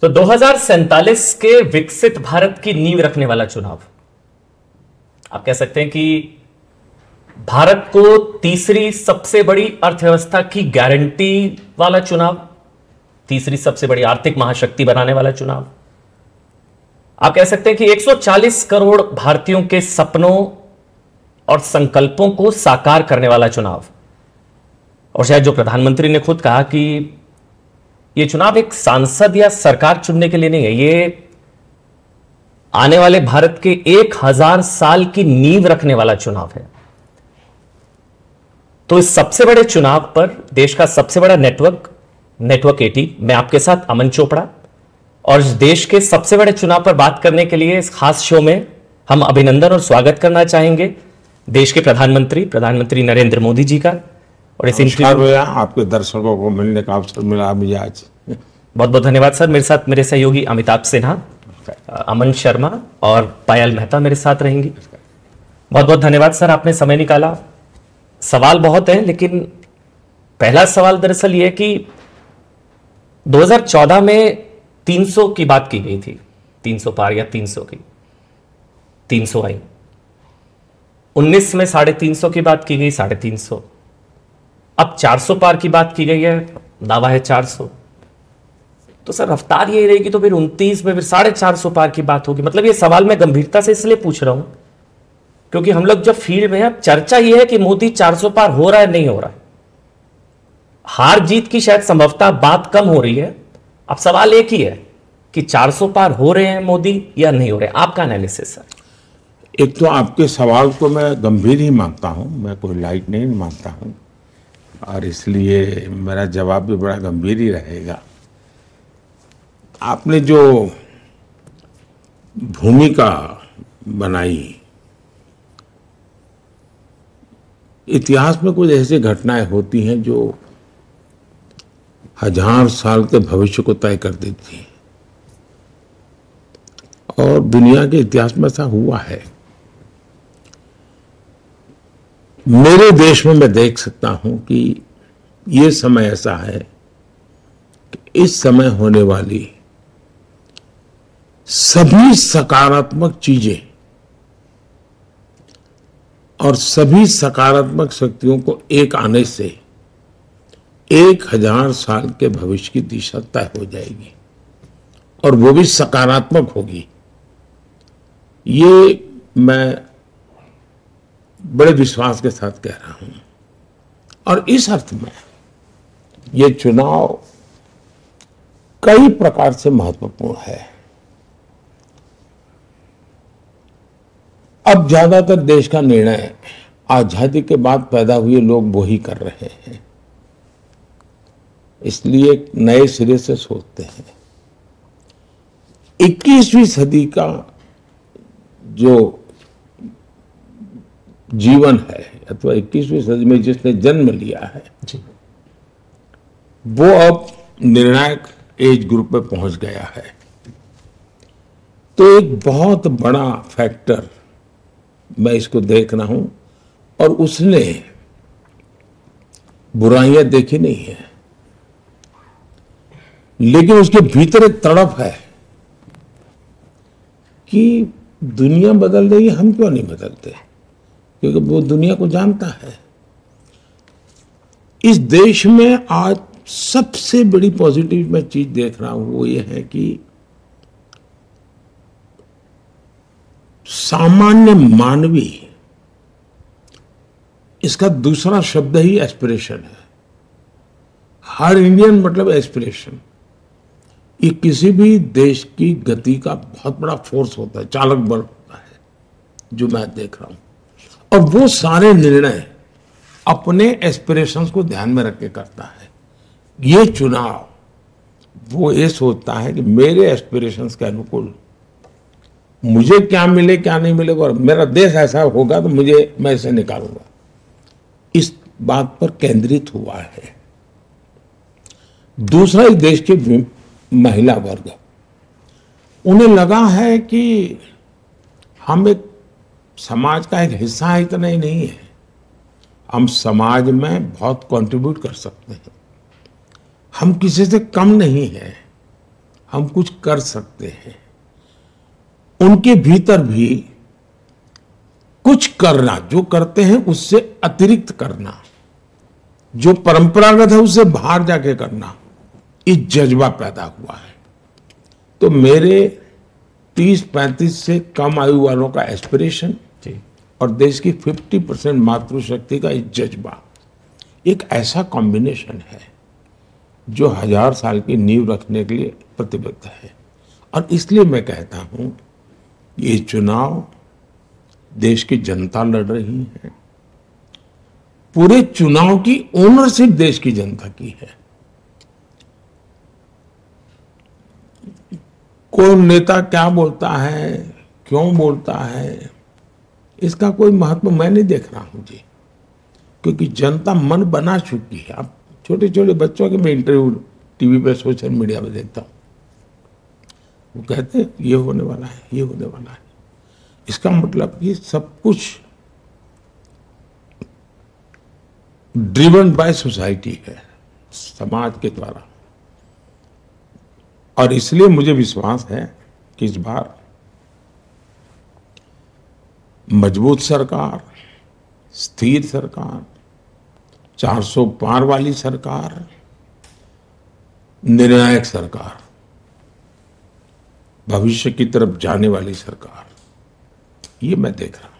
तो 2047 के विकसित भारत की नींव रखने वाला चुनाव, आप कह सकते हैं कि भारत को तीसरी सबसे बड़ी अर्थव्यवस्था की गारंटी वाला चुनाव, तीसरी सबसे बड़ी आर्थिक महाशक्ति बनाने वाला चुनाव, आप कह सकते हैं कि 140 करोड़ भारतीयों के सपनों और संकल्पों को साकार करने वाला चुनाव। और शायद जो प्रधानमंत्री ने खुद कहा कि यह चुनाव एक सांसद या सरकार चुनने के लिए नहीं है, यह आने वाले भारत के 1000 साल की नींव रखने वाला चुनाव है। तो इस सबसे बड़े चुनाव पर देश का सबसे बड़ा नेटवर्क 18, मैं आपके साथ अमन चोपड़ा, और इस देश के सबसे बड़े चुनाव पर बात करने के लिए इस खास शो में हम अभिनंदन और स्वागत करना चाहेंगे देश के प्रधानमंत्री नरेंद्र मोदी जी का। और इस इंटरव्यू आपके दर्शकों को मिलने का अवसर मिला मुझे आज। बहुत बहुत धन्यवाद सर। मेरे साथ मेरे सहयोगी अमिताभ सिन्हा, अमन शर्मा और पायल मेहता मेरे साथ रहेंगी। बहुत बहुत धन्यवाद सर, आपने समय निकाला। सवाल बहुत है, लेकिन पहला सवाल दरअसल यह कि 2014 में 300 की बात की गई थी, 300 पार या 300 की, 300 आई। 19 में 350 की बात की गई, 350। अब 400 पार की बात की गई है, दावा है 400। तो सर रफ्तार यही रहेगी तो फिर 29 में फिर 450 पार की बात होगी। मतलब ये सवाल मैं गंभीरता से इसलिए पूछ रहा हूं क्योंकि हम लोग जब फील्ड में हैं, अब चर्चा ये है कि मोदी 400 पार हो रहा है नहीं हो रहा है। हार जीत की शायद संभवतः बात कम हो रही है। अब सवाल एक ही है कि 400 पार हो रहे हैं मोदी या नहीं हो रहे। आपका एनालिसिस सर? एक तो आपके सवाल को मैं गंभीर ही मानता हूं, मैं कोई लाइट नहीं मानता हूं, और इसलिए मेरा जवाब भी बड़ा गंभीर ही रहेगा। आपने जो भूमिका बनाई, इतिहास में कुछ ऐसी घटनाएं होती हैं जो 1000 साल के भविष्य को तय कर देती हैं, और दुनिया के इतिहास में ऐसा हुआ है। मेरे देश में मैं देख सकता हूं कि ये समय ऐसा है कि इस समय होने वाली सभी सकारात्मक चीजें और सभी सकारात्मक शक्तियों को एक आने से 1000 साल के भविष्य की दिशा तय हो जाएगी, और वो भी सकारात्मक होगी। ये मैं बड़े विश्वास के साथ कह रहा हूं। और इस अर्थ में ये चुनाव कई प्रकार से महत्वपूर्ण है। अब ज्यादातर देश का निर्णय आजादी के बाद पैदा हुए लोग वो ही कर रहे हैं, इसलिए नए सिरे से सोचते हैं। 21वीं सदी का जो जीवन है, अथवा 21वीं सदी में जिसने जन्म लिया है जी, वो अब निर्णायक एज ग्रुप में पहुंच गया है। तो एक बहुत बड़ा फैक्टर मैं इसको देख रहा हूं, और उसने बुराइयां देखी नहीं है, लेकिन उसके भीतर एक तड़प है कि दुनिया बदल रही है, हम क्यों नहीं बदलते, क्योंकि वो दुनिया को जानता है। इस देश में आज सबसे बड़ी पॉजिटिव मैं चीज देख रहा हूं वो ये है कि सामान्य मानवी, इसका दूसरा शब्द ही एस्पिरेशन है। हर इंडियन मतलब एस्पिरेशन। ये किसी भी देश की गति का बहुत बड़ा फोर्स होता है, चालक बल होता है, जो मैं देख रहा हूं। और वो सारे निर्णय अपने एस्पिरेशंस को ध्यान में रख के करता है। ये चुनाव वो ये सोचता है कि मेरे एस्पिरेशंस के अनुकूल मुझे क्या मिले क्या नहीं मिले, और मेरा देश ऐसा होगा तो मैं इसे निकालूंगा, इस बात पर केंद्रित हुआ है। दूसरा, इस देश के महिला वर्ग, उन्हें लगा है कि हम एक समाज का एक हिस्सा है, इतना ही नहीं है, हम समाज में बहुत कंट्रीब्यूट कर सकते हैं। हम किसी से कम नहीं हैं, हम कुछ कर सकते हैं, उनके भीतर भी कुछ करना, जो करते हैं उससे अतिरिक्त करना, जो परंपरागत है उससे बाहर जाके करना, ये जज्बा पैदा हुआ है। तो मेरे 30-35 से कम आयु वालों का एस्पिरेशन और देश की 50% मातृशक्ति का ये जज्बा एक ऐसा कॉम्बिनेशन है जो 1000 साल की नींव रखने के लिए प्रतिबद्ध है। और इसलिए मैं कहता हूं ये चुनाव देश की जनता लड़ रही है, पूरे चुनाव की ओनरशिप देश की जनता की है। कौन नेता क्या बोलता है, क्यों बोलता है, इसका कोई महत्व मैं नहीं देख रहा हूं जी, क्योंकि जनता मन बना चुकी है। अब छोटे छोटे बच्चों के मैं इंटरव्यू टीवी पे, सोशल मीडिया पे देखता हूं, वो कहते हैं ये होने वाला है, ये होने वाला है। इसका मतलब ये सब कुछ ड्रिवन बाय सोसाइटी है, समाज के द्वारा। और इसलिए मुझे विश्वास है कि इस बार मजबूत सरकार, स्थिर सरकार, 400 पार वाली सरकार, निर्णायक सरकार, भविष्य की तरफ जाने वाली सरकार, ये मैं देख रहा हूं।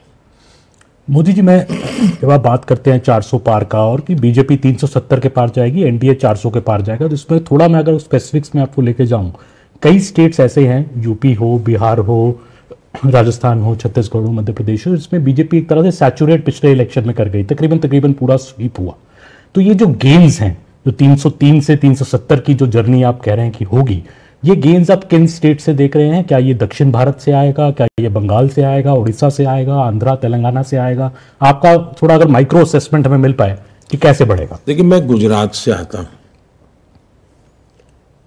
मोदी जी, मैं जब आप बात करते हैं 400 पार का और कि बीजेपी 370 के पार जाएगी, एनडीए 400 के पार जाएगा, तो इसमें थोड़ा मैं अगर स्पेसिफिक्स में आपको लेके जाऊं, कई स्टेट्स ऐसे हैं, यूपी हो, बिहार हो, राजस्थान हो, छत्तीसगढ़ हो, मध्य प्रदेश हो, इसमें बीजेपी एक तरह से सैचुरेट पिछले इलेक्शन में कर गई, तकरीबन पूरा स्वीप हुआ। तो ये जो गेन्स हैं, जो 303 से 370 की जो जर्नी आप कह रहे हैं कि होगी, ये गेन्स आप किन स्टेट से देख रहे हैं? क्या ये दक्षिण भारत से आएगा, क्या ये बंगाल से आएगा, उड़ीसा से आएगा, आंध्रा तेलंगाना से आएगा? आपका थोड़ा अगर माइक्रो असेसमेंट हमें मिल पाए कि कैसे बढ़ेगा। देखिए, मैं गुजरात से आता हूं,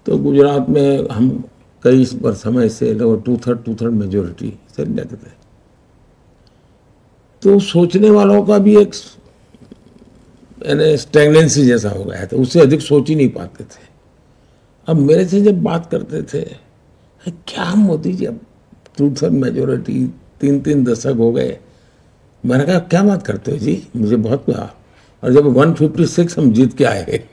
तो गुजरात में हम कई समय से लगभग 2/3 मेजोरिटी से लेते थे। तो सोचने वालों का भी एक स्टैग्नेंसी जैसा हो गया था, उससे अधिक सोच ही नहीं पाते थे। अब मेरे से जब बात करते थे, क्या मोदी जी अब 2/3 मेजोरिटी, 3 दशक हो गए, मैंने कहा क्या बात करते हो जी, मुझे बहुत कहा। और जब 156 हम जीत के आए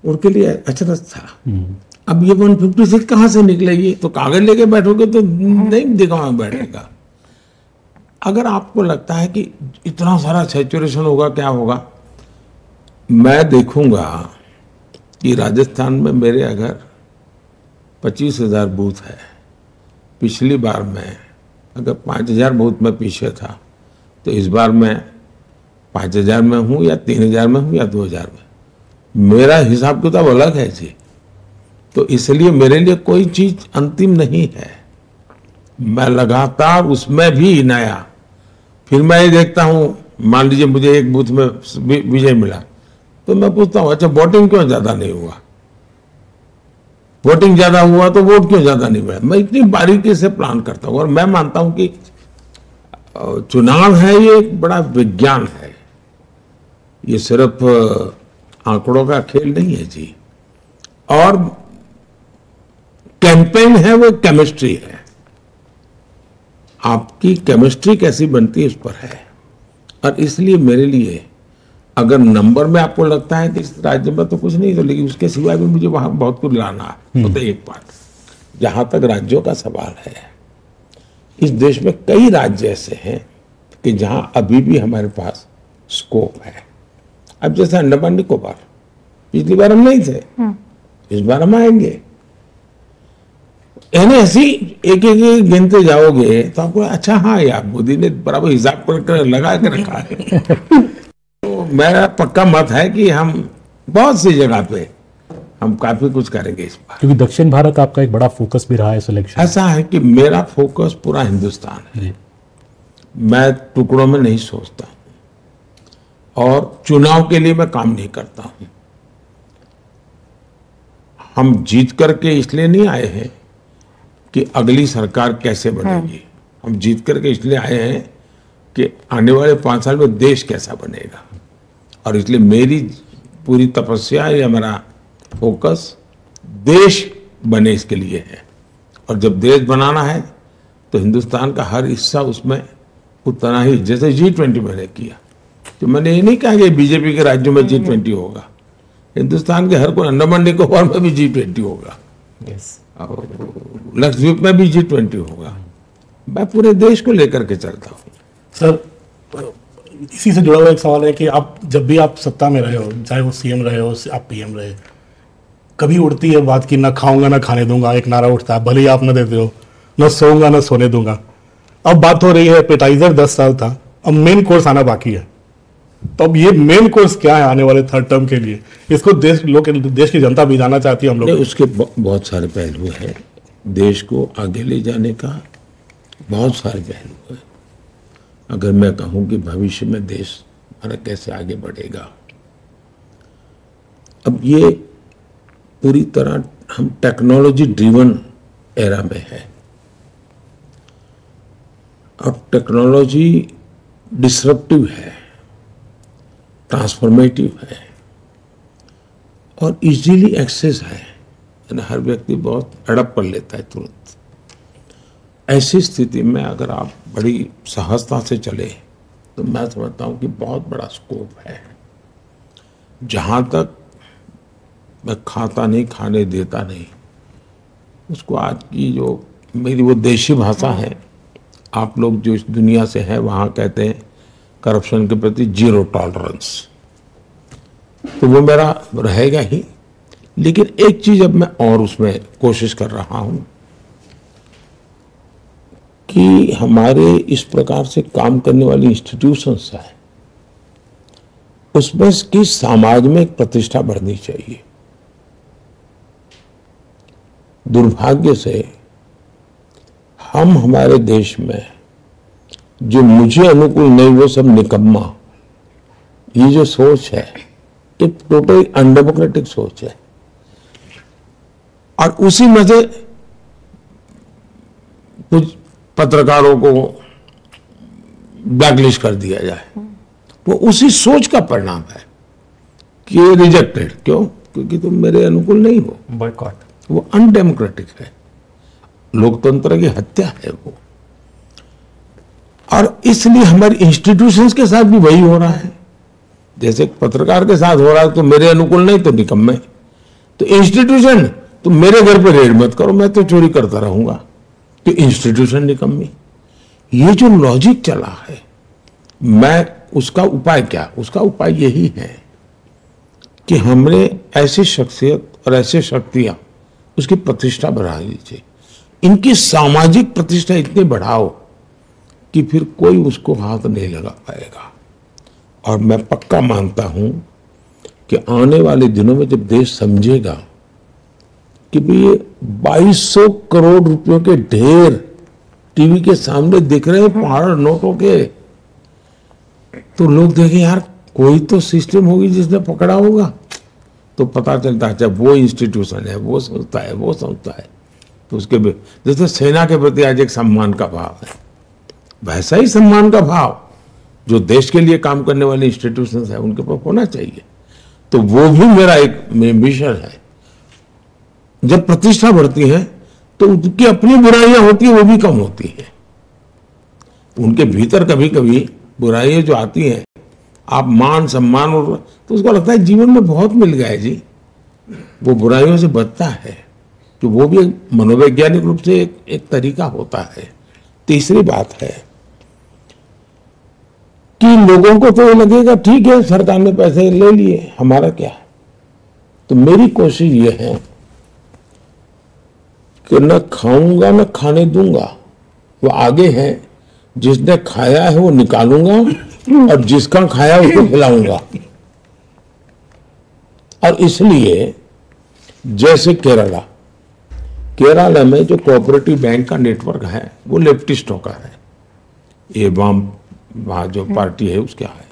उनके लिए अचरज था। अब ये 156 कहाँ से निकलेगी? तो कागज लेके बैठोगे तो नहीं दिखावा बैठेगा। अगर आपको लगता है कि इतना सारा सैचुरेशन होगा, क्या होगा, मैं देखूंगा कि राजस्थान में मेरे अगर 25,000 बूथ है, पिछली बार मैं अगर 5,000 बूथ में पीछे था, तो इस बार मैं 5,000 में हूं या 3,000 में हूं या 2,000 में, मेरा हिसाब किताब अलग है जी। तो इसलिए मेरे लिए कोई चीज अंतिम नहीं है, मैं लगातार उसमें भी नया। फिर मैं ये देखता हूं, मान लीजिए मुझे एक बूथ में विजय मिला, तो मैं पूछता हूं अच्छा वोटिंग क्यों ज्यादा नहीं हुआ, वोटिंग ज्यादा हुआ तो वोट क्यों ज्यादा नहीं मिला। मैं इतनी बारीकी से प्लान करता हूं, और मैं मानता हूं कि चुनाव है ये एक बड़ा विज्ञान है, ये सिर्फ आंकड़ों का खेल नहीं है जी। और कैंपेन है वो केमिस्ट्री है, आपकी केमिस्ट्री कैसी बनती है इस पर है। और इसलिए मेरे लिए अगर नंबर में आपको लगता है कि इस राज्य में तो कुछ नहीं, तो लेकिन उसके सिवाय भी मुझे वहां बहुत कुछ लाना है। तो एक बात, जहां तक राज्यों का सवाल है, इस देश में कई राज्य ऐसे हैं कि जहां अभी भी हमारे पास स्कोप है। अब जैसे अंडमान निकोबार, पिछली बार हम नहीं थे, इस बार हम आएंगे। ऐसी एक एक गिनते जाओगे तो आपको अच्छा, हाँ यार मोदी ने बराबर हिसाब कर लगा के रखा है। तो मेरा पक्का मत है कि हम बहुत सी जगह पे हम काफी कुछ करेंगे इस बार, क्योंकि दक्षिण भारत आपका एक बड़ा फोकस भी रहा है सिलेक्शन। ऐसा है कि मेरा फोकस पूरा हिंदुस्तान है, मैं टुकड़ों में नहीं सोचता और चुनाव के लिए मैं काम नहीं करता हूं। हम जीत करके इसलिए नहीं आए हैं कि अगली सरकार कैसे बनेगी, हम जीत करके इसलिए आए हैं कि आने वाले 5 साल में देश कैसा बनेगा। और इसलिए मेरी पूरी तपस्या या मेरा फोकस देश बने इसके लिए है। और जब देश बनाना है तो हिंदुस्तान का हर हिस्सा उसमें उतना ही, जैसे G20 मैंने किया, तो मैंने ये नहीं कहा कि बीजेपी के राज्यों में G20 होगा, हिंदुस्तान के हर कोई, अंडमान निकोबार में भी G20 होगा, लक्षद्वीप में भी G20 होगा। मैं पूरे देश को लेकर के चलता हूँ। सर, इसी से जुड़ा हुआ एक सवाल है कि आप जब भी आप सत्ता में रहे हो, चाहे वो सीएम रहे हो, आप पीएम रहे, कभी उड़ती है बात कि ना खाऊंगा ना खाने दूंगा, एक नारा उठता है, भले ही आप ना देते हो, ना सोऊंगा ना सोने दूंगा। अब बात हो रही है एपेटाइजर 10 साल था, अब मेन कोर्स आना बाकी है। तो अब ये मेन कोर्स क्या है आने वाले थर्ड टर्म के लिए? इसको देश की जनता भी जानना चाहती है हम लोग। उसके बहुत सारे पहलू हैं, देश को आगे ले जाने का बहुत सारे पहलू हैं। अगर मैं कहूं कि भविष्य में देश हमारा कैसे आगे बढ़ेगा, अब ये पूरी तरह हम टेक्नोलॉजी ड्रिवन एरा में है। अब टेक्नोलॉजी डिसरप्टिव है, ट्रांसफॉर्मेटिव है और इजीली एक्सेस है, यानी हर व्यक्ति बहुत अडॉप्ट कर लेता है तुरंत। ऐसी स्थिति में अगर आप बड़ी सहजता से चले तो मैं समझता हूं कि बहुत बड़ा स्कोप है। जहां तक मैं खाता नहीं, खाने देता नहीं, उसको आज की जो मेरी वो देशी भाषा है, आप लोग जो इस दुनिया से हैं वहाँ कहते हैं करप्शन के प्रति जीरो टॉलरेंस, तो वो मेरा रहेगा ही। लेकिन एक चीज अब मैं और उसमें कोशिश कर रहा हूं कि हमारे इस प्रकार से काम करने वाली इंस्टीट्यूशंस है, उसमें की समाज में एक प्रतिष्ठा बढ़नी चाहिए। दुर्भाग्य से हम हमारे देश में जो मुझे अनुकूल नहीं वो सब निकम्मा, ये जो सोच है एक टोटली अनडेमोक्रेटिक सोच है। और उसी में से कुछ पत्रकारों को ब्लैकलिस्ट कर दिया जाए, वो उसी सोच का परिणाम है कि रिजेक्टेड। क्यों? क्योंकि तुम मेरे अनुकूल नहीं हो। बॉयकॉट, वो अनडेमोक्रेटिक है, लोकतंत्र की हत्या है वो। और इसलिए हमारे इंस्टीट्यूशंस के साथ भी वही हो रहा है। जैसे पत्रकार के साथ हो रहा है, तो मेरे अनुकूल नहीं तो निकम्मे। तो इंस्टीट्यूशन, तुम मेरे घर पे रेड मत करो, मैं तो चोरी करता रहूंगा, तो इंस्टीट्यूशन निकम्मी। ये जो लॉजिक चला है, मैं उसका उपाय क्या? उसका उपाय यही है कि हमने ऐसी शख्सियत और ऐसे शक्तियां, उसकी प्रतिष्ठा बढ़ा लीजिए, इनकी सामाजिक प्रतिष्ठा इतनी बढ़ाओ कि फिर कोई उसको हाथ नहीं लगा पाएगा। और मैं पक्का मानता हूं कि आने वाले दिनों में जब देश समझेगा कि भाई ये 2200 करोड़ रुपयों के ढेर टीवी के सामने दिख रहे हैं पहाड़ नोटों के, तो लोग देखें यार कोई तो सिस्टम होगी जिसने पकड़ा होगा, तो पता चलता है अच्छा वो इंस्टीट्यूशन है, वो संस्था है, वो संस्था है। तो उसके जैसे सेना के प्रति आज एक सम्मान का भाव है, वैसा ही सम्मान का भाव जो देश के लिए काम करने वाले इंस्टीट्यूशंस है उनके पास होना चाहिए। तो वो भी मेरा एक मिशन है। जब प्रतिष्ठा बढ़ती है तो उनकी अपनी बुराइयां होती है, वो भी कम होती है। उनके भीतर कभी कभी बुराइयां जो आती हैं, आप मान सम्मान और तो उसको लगता है जीवन में बहुत मिल गया है जी, वो बुराइयों से बचता है। तो वो भी मनोवैज्ञानिक रूप से एक तरीका होता है। तीसरी बात है कि लोगों को तो लगेगा ठीक है सरकार ने पैसे ले लिए, हमारा क्या है। तो मेरी कोशिश ये है कि न खाऊंगा न खाने दूंगा, वो आगे है। जिसने खाया है वो निकालूंगा और जिसका खाया उसको खिलाऊंगा। और इसलिए जैसे केरला में जो कोऑपरेटिव बैंक का नेटवर्क है वो लेफ्टिस्टों का है, ये वाम वहां जो पार्टी है उसका है।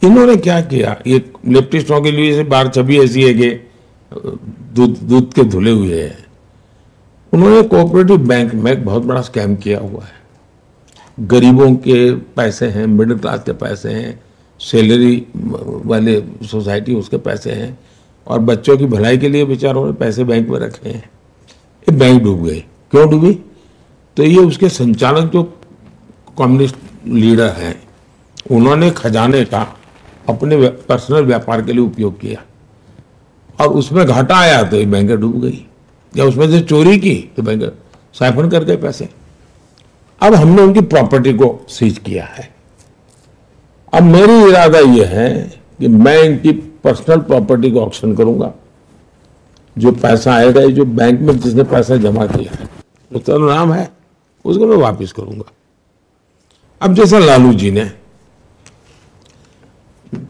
इन्होंने क्या किया, ये लेफ्टिस्टों के लिए से बार छवि ऐसी है कि दूध के धुले हुए हैं। उन्होंने कोऑपरेटिव बैंक में एक बहुत बड़ा स्कैम किया हुआ है। गरीबों के पैसे हैं, मिडिल क्लास के पैसे हैं, सैलरी वाले सोसाइटी उसके पैसे हैं, और बच्चों की भलाई के लिए बेचारों ने पैसे बैंक में रखे हैं, ये बैंक डूब गए। क्यों डूबी? तो ये उसके संचालक जो कम्युनिस्ट लीडर हैं, उन्होंने खजाने का अपने पर्सनल व्यापार के लिए उपयोग किया और उसमें घाटा आया तो ये बैंक डूब गई, या उसमें से चोरी की तो बैंक साइफन कर गए पैसे। अब हमने उनकी प्रॉपर्टी को सीज किया है। अब मेरी इरादा यह है कि मैं इनकी पर्सनल प्रॉपर्टी को ऑक्शन करूंगा। जो पैसा आएगा, जो बैंक में जिसने पैसा जमा किया है, उसका नाम है, उसको मैं वापस करूंगा। अब जैसा लालू जी ने,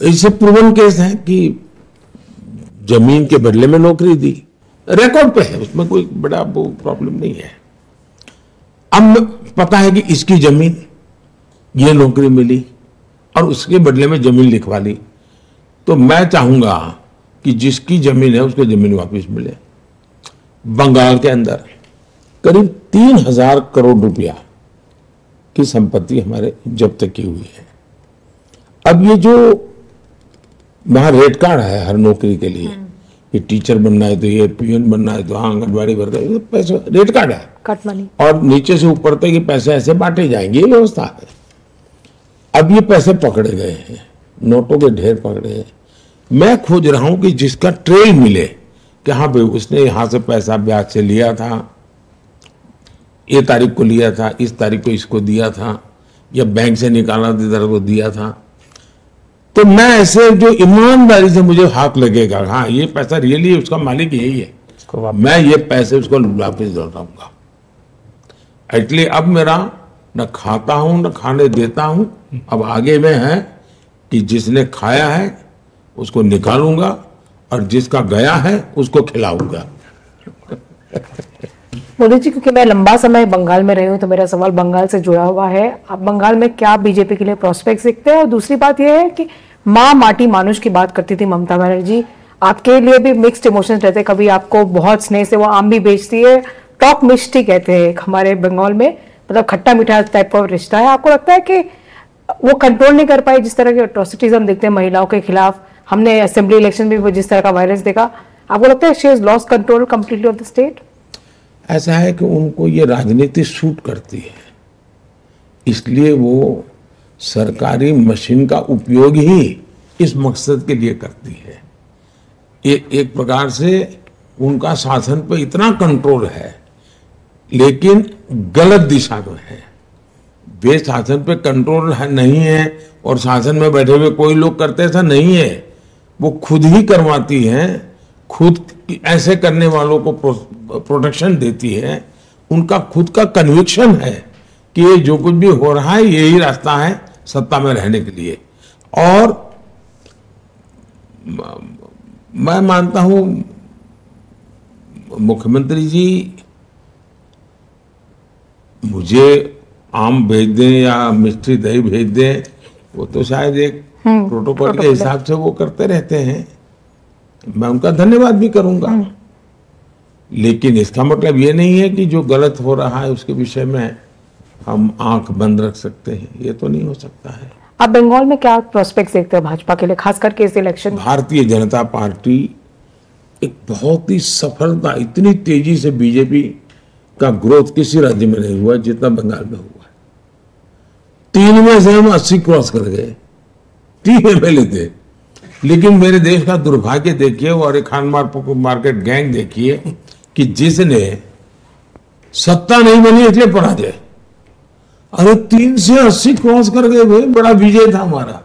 इससे प्रूवन केस है कि जमीन के बदले में नौकरी दी, रिकॉर्ड पे है, उसमें कोई बड़ा वो प्रॉब्लम नहीं है। अब पता है कि इसकी जमीन, ये नौकरी मिली और उसके बदले में जमीन लिखवा ली, तो मैं चाहूंगा कि जिसकी जमीन है उसको जमीन वापस मिले। बंगाल के अंदर करीब 3,000 करोड़ रुपया की संपत्ति हमारे जब्त की हुई है। अब ये जो वहां रेट कार्ड है हर नौकरी के लिए, कि टीचर बनना है तो ये, पीएन बनना है तो हाँ, आंगनबाड़ी वर्कर, पैसा रेट कार्ड है, कट मनी, और नीचे से ऊपर तक ये पैसे ऐसे बांटे जाएंगे, ये व्यवस्था है। अब ये पैसे पकड़े गए हैं, नोटों के ढेर पकड़े हैं। मैं खोज रहा हूं कि जिसका ट्रेल मिले कि हाँ भाई उसने यहां से पैसा ब्याज से लिया था, ये तारीख को लिया था, इस तारीख को इसको दिया था, या बैंक से निकाला था इधर को दिया था, तो मैं ऐसे जो ईमानदारी से मुझे हाथ लगेगा हाँ ये पैसा रियली उसका मालिक यही है, मैं ये पैसे उसको वापिस लौटाऊंगा। इसलिए अब मेरा न खाता हूं न खाने देता हूं, अब आगे में है कि जिसने खाया है उसको निकालूंगा और जिसका गया है उसको खिलाऊंगा। मोदी जी, क्योंकि मैं लंबा समय बंगाल में रही हूँ तो मेरा सवाल बंगाल से जुड़ा हुआ है। अब बंगाल में क्या बीजेपी के लिए प्रोस्पेक्ट दिखते हैं? और दूसरी बात यह है कि माँ माटी मानुष की बात करती थी ममता बनर्जी, आपके लिए भी मिक्स्ड इमोशंस रहते हैं, कभी आपको बहुत स्नेह से वो आम भी बेचती है, टॉक मिष्टी कहते हैं हमारे बंगाल में, मतलब खट्टा मीठा टाइप का रिश्ता है। आपको लगता है कि वो कंट्रोल नहीं कर पाई जिस तरह के अट्रॉसिटीज हम देखते हैं महिलाओं के खिलाफ? हमने असेंबली इलेक्शन में जिस तरह का वायलेंस देखा, आपको लगता है she has lost control completely off the state? ऐसा है कि उनको ये राजनीति सूट करती है, इसलिए वो सरकारी मशीन का उपयोग ही इस मकसद के लिए करती है। ये एक प्रकार से उनका शासन पे इतना कंट्रोल है, लेकिन गलत दिशा में है। वे शासन पे कंट्रोल नहीं है और शासन में बैठे हुए कोई लोग करते ऐसा नहीं है, वो खुद ही करवाती हैं, खुद ऐसे करने वालों को प्रोटेक्शन देती है। उनका खुद का कन्विक्शन है कि ये जो कुछ भी हो रहा है यही रास्ता है सत्ता में रहने के लिए। और मैं मानता हूं मुख्यमंत्री जी मुझे आम भेज दें या मिष्टी दही भेज दें, वो तो शायद एक प्रोटोकॉल के हिसाब से वो करते रहते हैं, मैं उनका धन्यवाद भी करूंगा। लेकिन इसका मतलब ये नहीं है कि जो गलत हो रहा है उसके विषय में हम आंख बंद रख सकते हैं, ये तो नहीं हो सकता है। आप बंगाल में क्या प्रोस्पेक्ट देखते हैं भाजपा के लिए, खास करके इस इलेक्शन? भारतीय जनता पार्टी एक बहुत ही सफलता, इतनी तेजी से बीजेपी का ग्रोथ किसी राज्य में नहीं हुआ जितना बंगाल में हुआ। 3 में से हम 80 क्रॉस कर गए, 3 MLA थे। लेकिन मेरे देश का दुर्भाग्य देखिए और एक खान मार्केट गैंग देखिए कि जिसने सत्ता नहीं बनी इसलिए पराजय, अरे 3 से 80 क्रॉस कर गए भाई, बड़ा विजय था हमारा।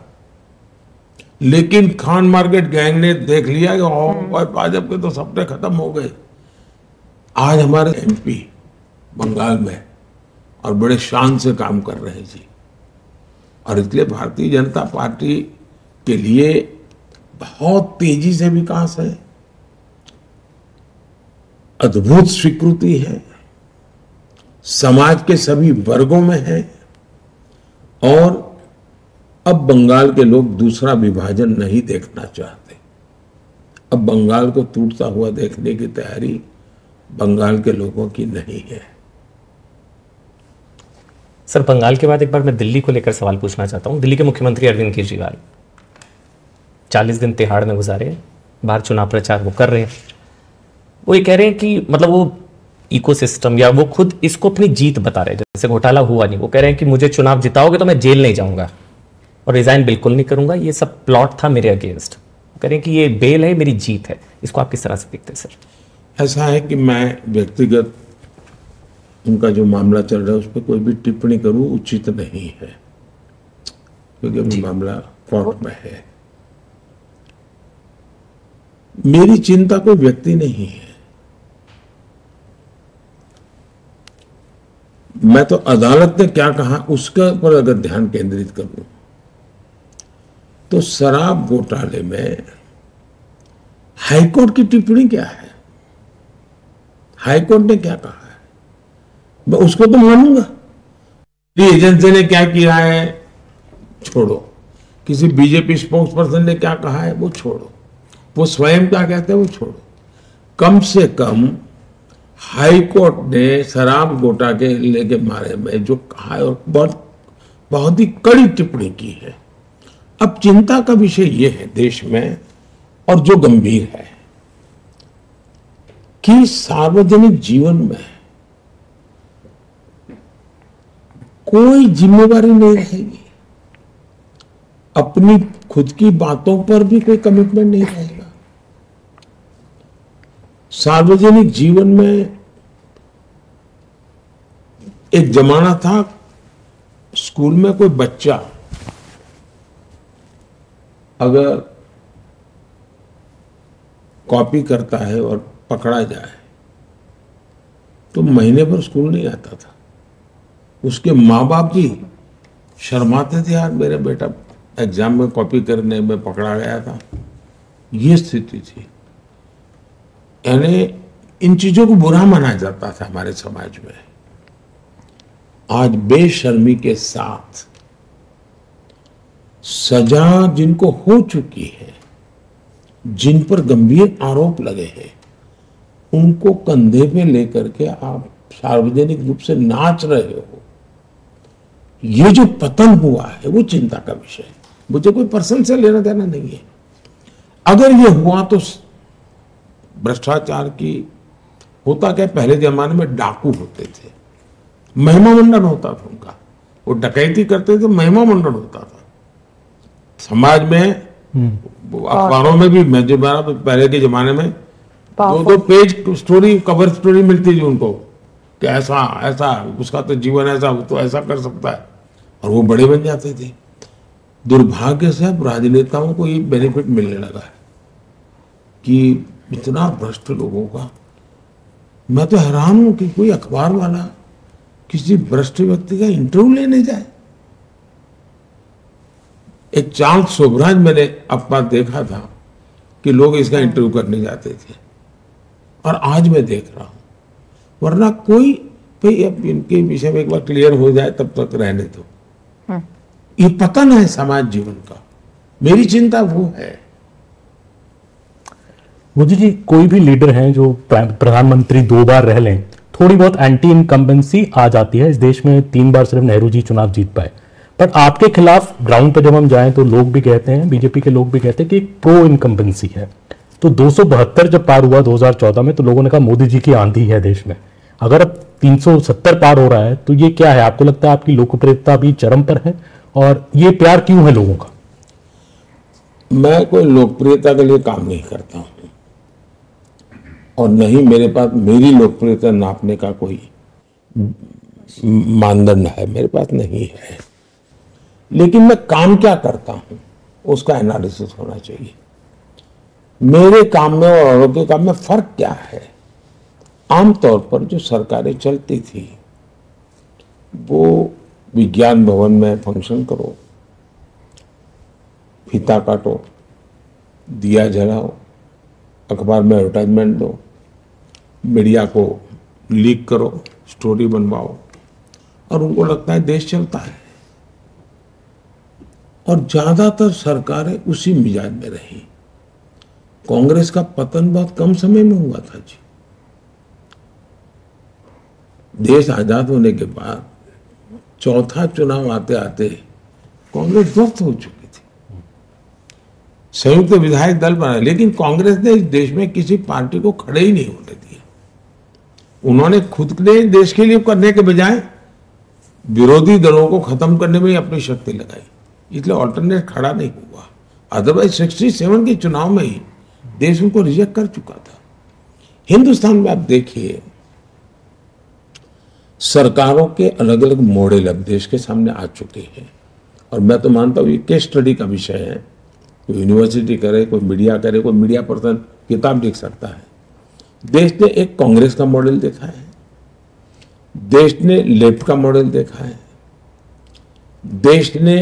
लेकिन खान मार्केट गैंग ने देख लिया कि भाजपा के तो सपने खत्म हो गए। आज हमारे MP बंगाल में और बड़े शान से काम कर रहे हैं जी। और इसलिए भारतीय जनता पार्टी के लिए बहुत तेजी से विकास है, अद्भुत स्वीकृति है, समाज के सभी वर्गों में है। और अब बंगाल के लोग दूसरा विभाजन नहीं देखना चाहते। अब बंगाल को टूटता हुआ देखने की तैयारी बंगाल के लोगों की नहीं है। सर, बंगाल के बाद एक बार मैं दिल्ली को लेकर सवाल पूछना चाहता हूं। दिल्ली के मुख्यमंत्री अरविंद केजरीवाल 40 दिन तिहाड़ में गुजारे, बाहर चुनाव प्रचार वो कर रहे हैं, वो ये कह रहे हैं कि मतलब वो इकोसिस्टम या वो खुद इसको अपनी जीत बता रहे हैं, जैसे घोटाला हुआ नहीं, वो कह रहे हैं कि मुझे चुनाव जिताओगे तो मैं जेल नहीं जाऊंगा और रिजाइन बिल्कुल नहीं करूंगा, ये सब प्लॉट था मेरे अगेंस्ट। वो कह रहे हैं कि ये बेल है, मेरी जीत है। इसको आप किस तरह से देखते हैं सर? ऐसा है कि मैं व्यक्तिगत उनका जो मामला चल रहा है उस पर कोई भी टिप्पणी करूं उचित नहीं है, क्योंकि अभी मामला कोर्ट में है। मेरी चिंता कोई व्यक्ति नहीं है, मैं तो अदालत ने क्या कहा उसके पर अगर ध्यान केंद्रित करूं तो शराब घोटाले में हाईकोर्ट की टिप्पणी क्या है, हाईकोर्ट ने क्या कहा है, मैं उसको तो मानूंगा। एजेंसी ने क्या किया है छोड़ो, किसी बीजेपी स्पोक्स पर्सन ने क्या कहा है वो छोड़ो, वो स्वयं क्या कहते हैं वो छोड़ो। कम से कम हाई कोर्ट ने शराब घोटाले के बारे में जो कहा है और बहुत ही कड़ी टिप्पणी की है। अब चिंता का विषय यह है देश में और जो गंभीर है कि सार्वजनिक जीवन में कोई जिम्मेवारी नहीं रहेगी, अपनी खुद की बातों पर भी कोई कमिटमेंट नहीं रहेगा। सार्वजनिक जीवन में एक जमाना था, स्कूल में कोई बच्चा अगर कॉपी करता है और पकड़ा जाए तो महीने भर स्कूल नहीं आता था। उसके माँ बाप भी शर्माते थे, यार मेरा बेटा एग्जाम में कॉपी करने में पकड़ा गया था। ये स्थिति थी, यानी इन चीजों को बुरा माना जाता था हमारे समाज में। आज बेशर्मी के साथ सजा जिनको हो चुकी है, जिन पर गंभीर आरोप लगे हैं, उनको कंधे पे लेकर के आप सार्वजनिक रूप से नाच रहे हो, ये जो पतन हुआ है वो चिंता का विषय है। मुझे कोई पर्सन से लेना देना नहीं है। अगर ये हुआ तो भ्रष्टाचार की होता क्या, पहले जमाने में डाकू होते थे, महिमा मंडन होता था उनका, वो डकैती करते थे, महिमा मंडन होता था समाज में। अखबारों में भी मैं जो पहले के जमाने में दो पेज स्टोरी, कवर स्टोरी मिलती थी उनको कि ऐसा ऐसा उसका तो जीवन ऐसा, वो तो ऐसा कर सकता है, और वो बड़े बन जाते थे। दुर्भाग्य से अब राजनेताओं को ये बेनिफिट मिलने लगा है कि इतना भ्रष्ट लोगों का। मैं तो हैरान हूं कि कोई अखबार वाला किसी भ्रष्ट व्यक्ति का इंटरव्यू लेने जाए। एक चार्ल्स शोभराज मैंने अपना देखा था कि लोग इसका इंटरव्यू करने जाते थे, और आज मैं देख रहा हूं, वरना कोई भाई अब इनके विषय में एक बार क्लियर हो जाए तब तक रहने दो। ये पतन है समाज जीवन का, मेरी चिंता वो है। मोदी जी, कोई भी लीडर हैं जो प्रधानमंत्री 2 बार रह लें, थोड़ी बहुत एंटी इनकम्बेंसी आ जाती है। इस देश में 3 बार सिर्फ नेहरू जी चुनाव जीत पाए, पर आपके खिलाफ ग्राउंड पर जब हम जाएं तो लोग भी कहते हैं, बीजेपी के लोग भी कहते हैं कि एक प्रो इनकम्बेंसी है। तो 272 जब पार हुआ 2014 में, तो लोगों ने कहा मोदी जी की आंधी है देश में। अगर अब 370 पार हो रहा है तो ये क्या है? आपको लगता है आपकी लोकप्रियता भी चरम पर है, और ये प्यार क्यों है लोगों का? मैं कोई लोकप्रियता के लिए काम नहीं करता हूं, और नहीं मेरे पास मेरी लोकप्रियता नापने का कोई मानदंड है, मेरे पास नहीं है। लेकिन मैं काम क्या करता हूं उसका एनालिसिस होना चाहिए। मेरे काम में और औरों के काम में फर्क क्या है? आमतौर पर जो सरकारें चलती थी वो विज्ञान भवन में फंक्शन करो, फीता काटो, दिया जलाओ, अखबार में एडवर्टाइजमेंट दो, मीडिया को लीक करो, स्टोरी बनवाओ, और उनको लगता है देश चलता है। और ज्यादातर सरकारें उसी मिजाज में रही। कांग्रेस का पतन बहुत कम समय में हुआ था जी। देश आजाद होने के बाद चौथा चुनाव आते आते कांग्रेस ध्वस्त हो चुकी थी। संयुक्त विधायक दल बना, लेकिन कांग्रेस ने इस देश में किसी पार्टी को खड़े ही नहीं होने दिया। उन्होंने खुद ने देश के लिए करने के बजाय विरोधी दलों को खत्म करने में ही अपनी शक्ति लगाई, इसलिए ऑल्टरनेट खड़ा नहीं हुआ। अदरवाइज 67 के चुनाव में ही देश उनको रिजेक्ट कर चुका था। हिंदुस्तान में आप देखिए, सरकारों के अलग अलग मॉडल अब देश के सामने आ चुके हैं, और मैं तो मानता हूं ये केस स्टडी का विषय है। कोई यूनिवर्सिटी करे, कोई मीडिया करे, कोई मीडिया पर्सन किताब लिख सकता है। देश ने एक कांग्रेस का मॉडल देखा है, देश ने लेफ्ट का मॉडल देखा है, देश ने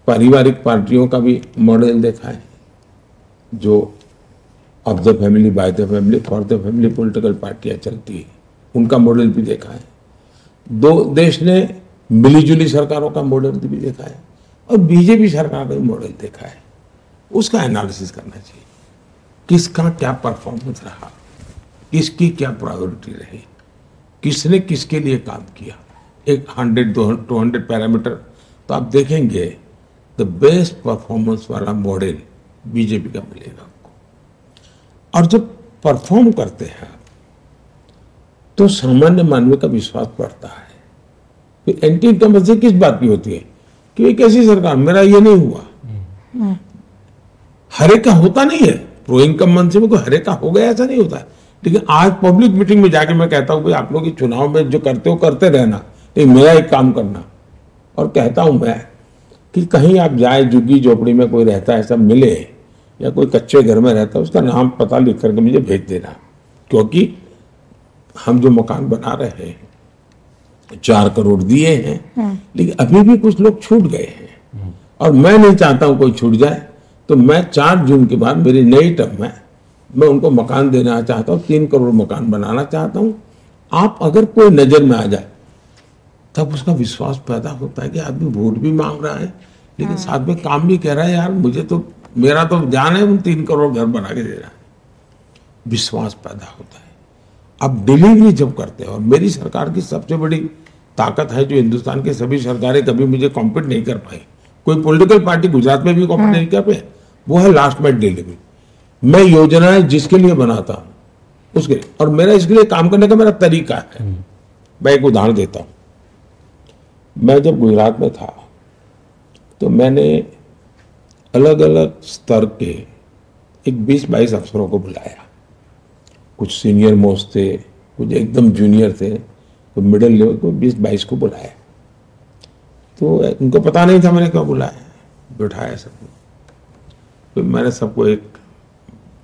पारिवारिक पार्टियों का भी मॉडल देखा है, जो of the family, by the family, for the family political पार्टियां चलती है, उनका मॉडल भी देखा है। देश ने मिलीजुली सरकारों का मॉडल भी देखा है, और बीजेपी सरकार का भी मॉडल देखा है। उसका एनालिसिस करना चाहिए, किसका क्या परफॉर्मेंस रहा, किसकी क्या प्रायोरिटी रही, किसने किसके लिए काम किया। एक 100-200 पैरामीटर तो आप देखेंगे, द बेस्ट परफॉर्मेंस वाला मॉडल बीजेपी का मिलेगा आपको। और जब परफॉर्म करते हैं तो सामान्य मानव का विश्वास बढ़ता है। फिर एंटी इनकम्बेंसी किस बात की होती है कि एक ऐसी सरकार, मेरा ये नहीं हुआ, हर एक का होता नहीं है। प्रो इनकम्बेंसी में कोई हर एक का हो गया ऐसा नहीं होता है। लेकिन आज पब्लिक मीटिंग में जाके मैं कहता हूं भाई आप लोग ये चुनाव में जो करते हो करते रहना, लेकिन मेरा एक काम करना। और कहता हूं मैं कि कहीं आप जाए, झुग्गी झोपड़ी में कोई रहता है, सब मिले, या कोई कच्चे घर में रहता है, उसका नाम पता लिख करके मुझे भेज देना, क्योंकि हम जो मकान बना रहे हैं 4 करोड़ दिए हैं, लेकिन अभी भी कुछ लोग छूट गए हैं, और मैं नहीं चाहता हूं कोई छूट जाए। तो मैं 4 जून के बाद मेरी नई टर्म में मैं उनको मकान देना चाहता हूं, 3 करोड़ मकान बनाना चाहता हूं। आप अगर कोई नजर में आ जाए तब उसका विश्वास पैदा होता है कि आदमी वोट भी मांग रहा है, लेकिन साथ में काम भी कह रहा है, यार मुझे तो, मेरा तो जान है, 3 करोड़ घर बना के दे रहा है। विश्वास पैदा होता है। अब डिलीवरी जब करते हैं, और मेरी सरकार की सबसे बड़ी ताकत है, जो हिंदुस्तान की सभी सरकारें कभी मुझे कॉम्पीट नहीं कर पाई, कोई पॉलिटिकल पार्टी गुजरात में भी कॉम्पीट नहीं कर पाई, वो है लास्ट माइल डिलीवरी। मैं योजनाएं जिसके लिए बनाता हूं उसके, और मेरा इसके लिए काम करने का मेरा तरीका है। मैं एक उदाहरण देता हूं। मैं जब गुजरात में था तो मैंने अलग अलग स्तर के एक 20-22 अफसरों को बुलाया। कुछ सीनियर मोस्ट थे, कुछ एकदम जूनियर थे, कोई मिडिल लेवल को 20-22 को बुलाया। तो उनको पता नहीं था मैंने क्यों बुलाया, बिठाया सबको। तो मैंने सबको एक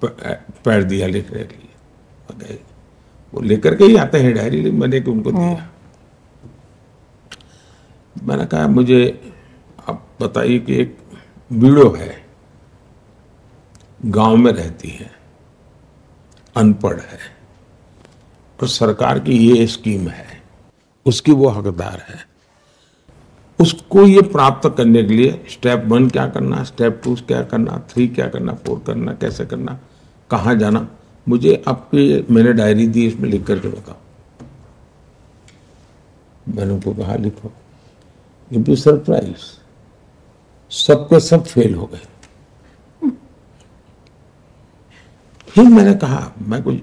पैड दिया लिखने के लिए, वो लेकर के ही आते हैं डायरी, मैंने उनको दिया। मैंने कहा मुझे आप बताइए कि एक वीडियो है, गांव में रहती है, अनपढ़ है, और सरकार की ये स्कीम है, उसकी वो हकदार है। उसको ये प्राप्त करने के लिए स्टेप 1 क्या करना, स्टेप 2 क्या करना, 3 क्या करना, 4 करना, कैसे करना, कहाँ जाना, मुझे आपकी मैंने डायरी दी, इसमें लिख करके बताओ। मैंने उनको कहा लिखो। बी सरप्राइज, सबके सब फेल हो गए। फिर मैंने कहा, मैं कुछ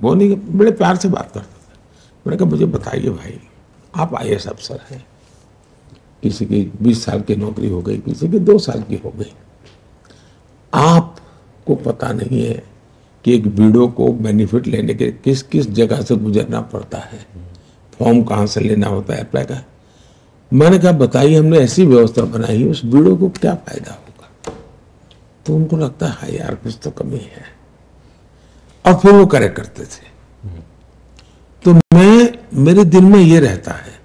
वो नहीं, बड़े प्यार से बात करता था। मैंने कहा मुझे बताइए भाई, आप IAS अफसर हैं, किसी की 20 साल की नौकरी हो गई, किसी की 2 साल की हो गई, आपको पता नहीं है कि एक वीडियो को बेनिफिट लेने के किस किस जगह से गुजरना पड़ता है, फॉर्म कहाँ से लेना होता है, अप्लाई का। मैंने कहा बताइए, हमने ऐसी व्यवस्था बनाई, उस वीडियो को क्या फायदा होगा। तो उनको लगता है यार कुछ तो कमी है, और फिर वो करेक्ट करते थे। तो मेरे दिल में ये रहता है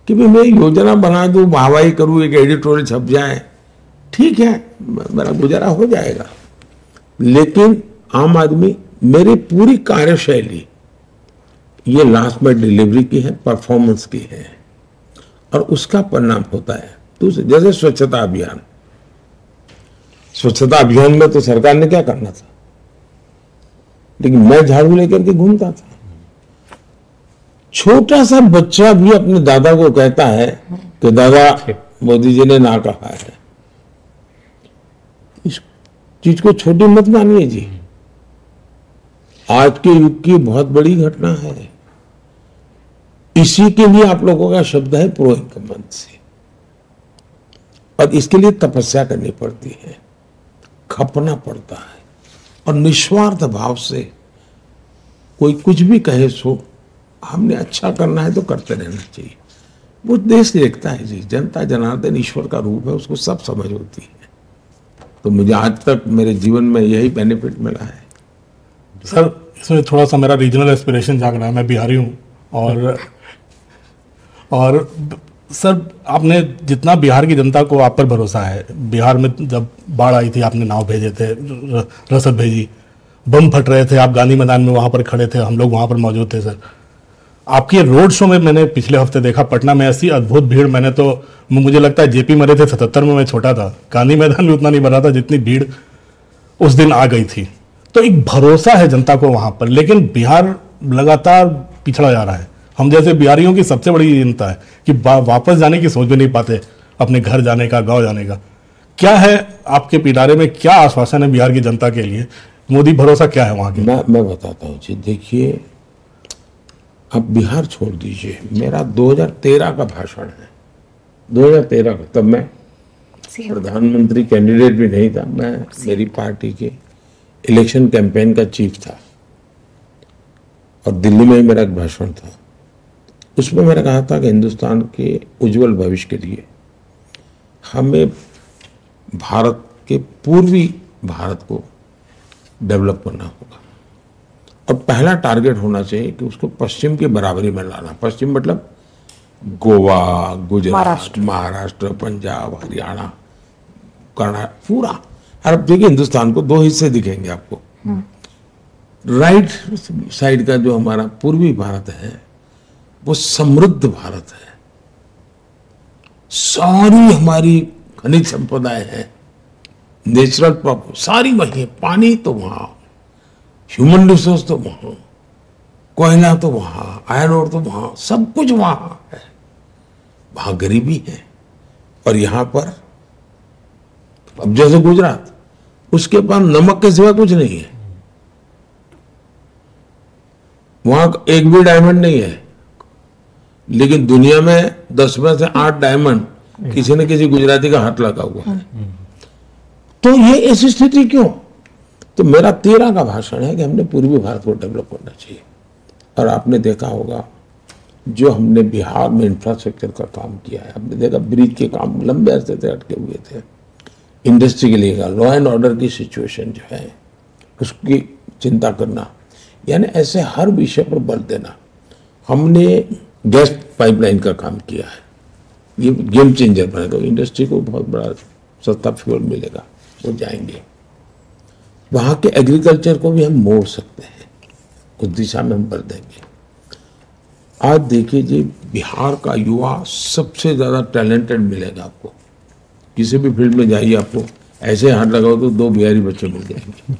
कि मैं योजना बना दूं, वाहवाही करूं, एक एडिटोरियल छप जाए, ठीक है, मेरा गुजारा हो जाएगा। लेकिन आम आदमी, मेरी पूरी कार्यशैली ये लास्ट में डिलीवरी की है, परफॉर्मेंस की है, और उसका परिणाम होता है। तो जैसे स्वच्छता अभियान, स्वच्छता अभियान में तो सरकार ने क्या करना था, लेकिन मैं झाड़ू लेकर के घूमता था। छोटा सा बच्चा भी अपने दादा को कहता है कि दादा मोदी जी ने ना कहा है। चीज को छोटी मत मानिए जी। आज के युग की बहुत बड़ी घटना है। इसी के लिए आप लोगों का शब्द है प्रो इनकम्बेंसी, और इसके लिए तपस्या करनी पड़ती है, खपना पड़ता है, और निस्वार्थ भाव से कोई कुछ भी कहे सो हमने अच्छा करना है तो करते रहना चाहिए। वो देश देखता है जी, जनता जनार्दन ईश्वर का रूप है, उसको सब समझ होती है। तो मुझे आज तक मेरे जीवन में यही बेनिफिट मिला है। सर इसमें थोड़ा सा मेरा रीजनल एस्पिरेशन जाग रहा है। मैं बिहारी हूँ, और सर आपने जितना बिहार की जनता को आप पर भरोसा है, बिहार में जब बाढ़ आई थी आपने नाव भेजे थे, रसद भेजी, बम फट रहे थे, आप गांधी मैदान में वहाँ पर खड़े थे, हम लोग वहाँ पर मौजूद थे। सर आपकी रोड शो में मैंने पिछले हफ्ते देखा पटना में, ऐसी अद्भुत भीड़, मैंने तो मुझे लगता है जेपी मरे थे 77 में, मैं छोटा था, गांधी मैदान में उतना नहीं भरा था जितनी भीड़ उस दिन आ गई थी। तो एक भरोसा है जनता को वहाँ पर, लेकिन बिहार लगातार पिछड़ा जा रहा है। हम जैसे बिहारियों की सबसे बड़ी चिंता है कि वापस जाने की सोच भी नहीं पाते, अपने घर जाने का, गांव जाने का। क्या है आपके पिटारे में, क्या आश्वासन है बिहार की जनता के लिए? मोदी भरोसा क्या है वहां के? मैं बताता हूँ जी। देखिए, अब बिहार छोड़ दीजिए, मेरा 2013 का भाषण है, 2013 का। तब मैं प्रधानमंत्री कैंडिडेट भी नहीं था, मैं मेरी पार्टी के इलेक्शन कैंपेन का चीफ था, और दिल्ली में ही मेरा एक भाषण था। उसमें मैंने कहा था कि हिंदुस्तान के उज्जवल भविष्य के लिए हमें भारत के पूर्वी भारत को डेवलप करना होगा, और पहला टारगेट होना चाहिए कि उसको पश्चिम के बराबरी में लाना। पश्चिम मतलब गोवा, गुजरात, महाराष्ट्र, पंजाब, हरियाणा, कर्नाटक, पूरा। और अब देखिए हिंदुस्तान को दो हिस्से दिखेंगे आपको। राइट साइड का जो हमारा पूर्वी भारत है वो समृद्ध भारत है, सारी हमारी खनिज संपदाएं हैं, नेचुरल प्रॉपर्टी सारी वही है, पानी तो वहां, ह्यूमन रिसोर्स तो वहां, कोयला तो वहां, आयरन ओर तो वहां, सब कुछ वहां है। वहां गरीबी है, और यहां पर अब जैसे गुजरात, उसके पास नमक के सिवा कुछ नहीं है, वहां एक भी डायमंड नहीं है, लेकिन दुनिया में 10 में से 8 डायमंड किसी न किसी गुजराती का हाथ लगा हुआ है। तो ये ऐसी स्थिति क्यों? तो मेरा 13 का भाषण है कि हमने पूर्वी भारत को डेवलप करना चाहिए। और आपने देखा होगा जो हमने बिहार में इंफ्रास्ट्रक्चर का काम किया है, आपने देखा ब्रिज के काम लंबे अरसे से अटके हुए थे, इंडस्ट्री के लिए लॉ एंड ऑर्डर की सिचुएशन जो है उसकी चिंता करना, यानी ऐसे हर विषय पर बल देना। हमने गैस पाइपलाइन का काम किया है, ये गेम चेंजर बनेगा, इंडस्ट्री को बहुत बड़ा सस्ता फ्यूल मिलेगा, वो जाएंगे। वहाँ के एग्रीकल्चर को भी हम मोड़ सकते हैं, उस दिशा में हम बढ़ देंगे। आज देखिए जी, बिहार का युवा सबसे ज़्यादा टैलेंटेड मिलेगा आपको, किसी भी फील्ड में जाइए, आपको ऐसे हाथ लगाओ तो 2 बिहारी बच्चे मिल जाएंगे।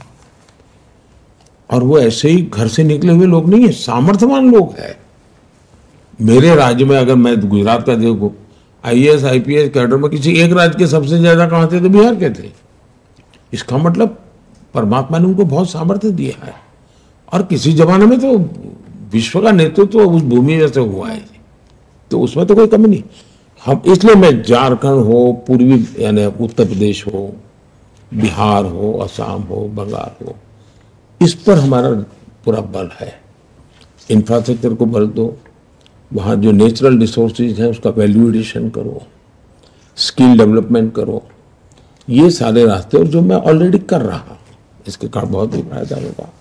और वो ऐसे ही घर से निकले हुए लोग नहीं है, सामर्थ्यवान लोग हैं। मेरे राज्य में अगर मैं गुजरात का देखो, IAS IPS कैडर में किसी एक राज्य के सबसे ज्यादा कहाँ थे तो बिहार के थे। इसका मतलब परमात्मा ने उनको बहुत सामर्थ्य दिया है, और किसी जमाने में तो विश्व का नेतृत्व उस भूमि में से हुआ है, तो उसमें तो कोई कमी नहीं। हम इसलिए मैं झारखंड हो, पूर्वी यानी उत्तर प्रदेश हो, बिहार हो, असम हो, बंगाल हो, इस पर हमारा पूरा बल है। इंफ्रास्ट्रक्चर को बल दो, वहाँ जो नेचुरल रिसोर्सेज हैं उसका वैल्यू एडिशन करो, स्किल डेवलपमेंट करो, ये सारे रास्ते, और जो मैं ऑलरेडी कर रहा हूँ, इसके कारण बहुत ही फायदा होगा।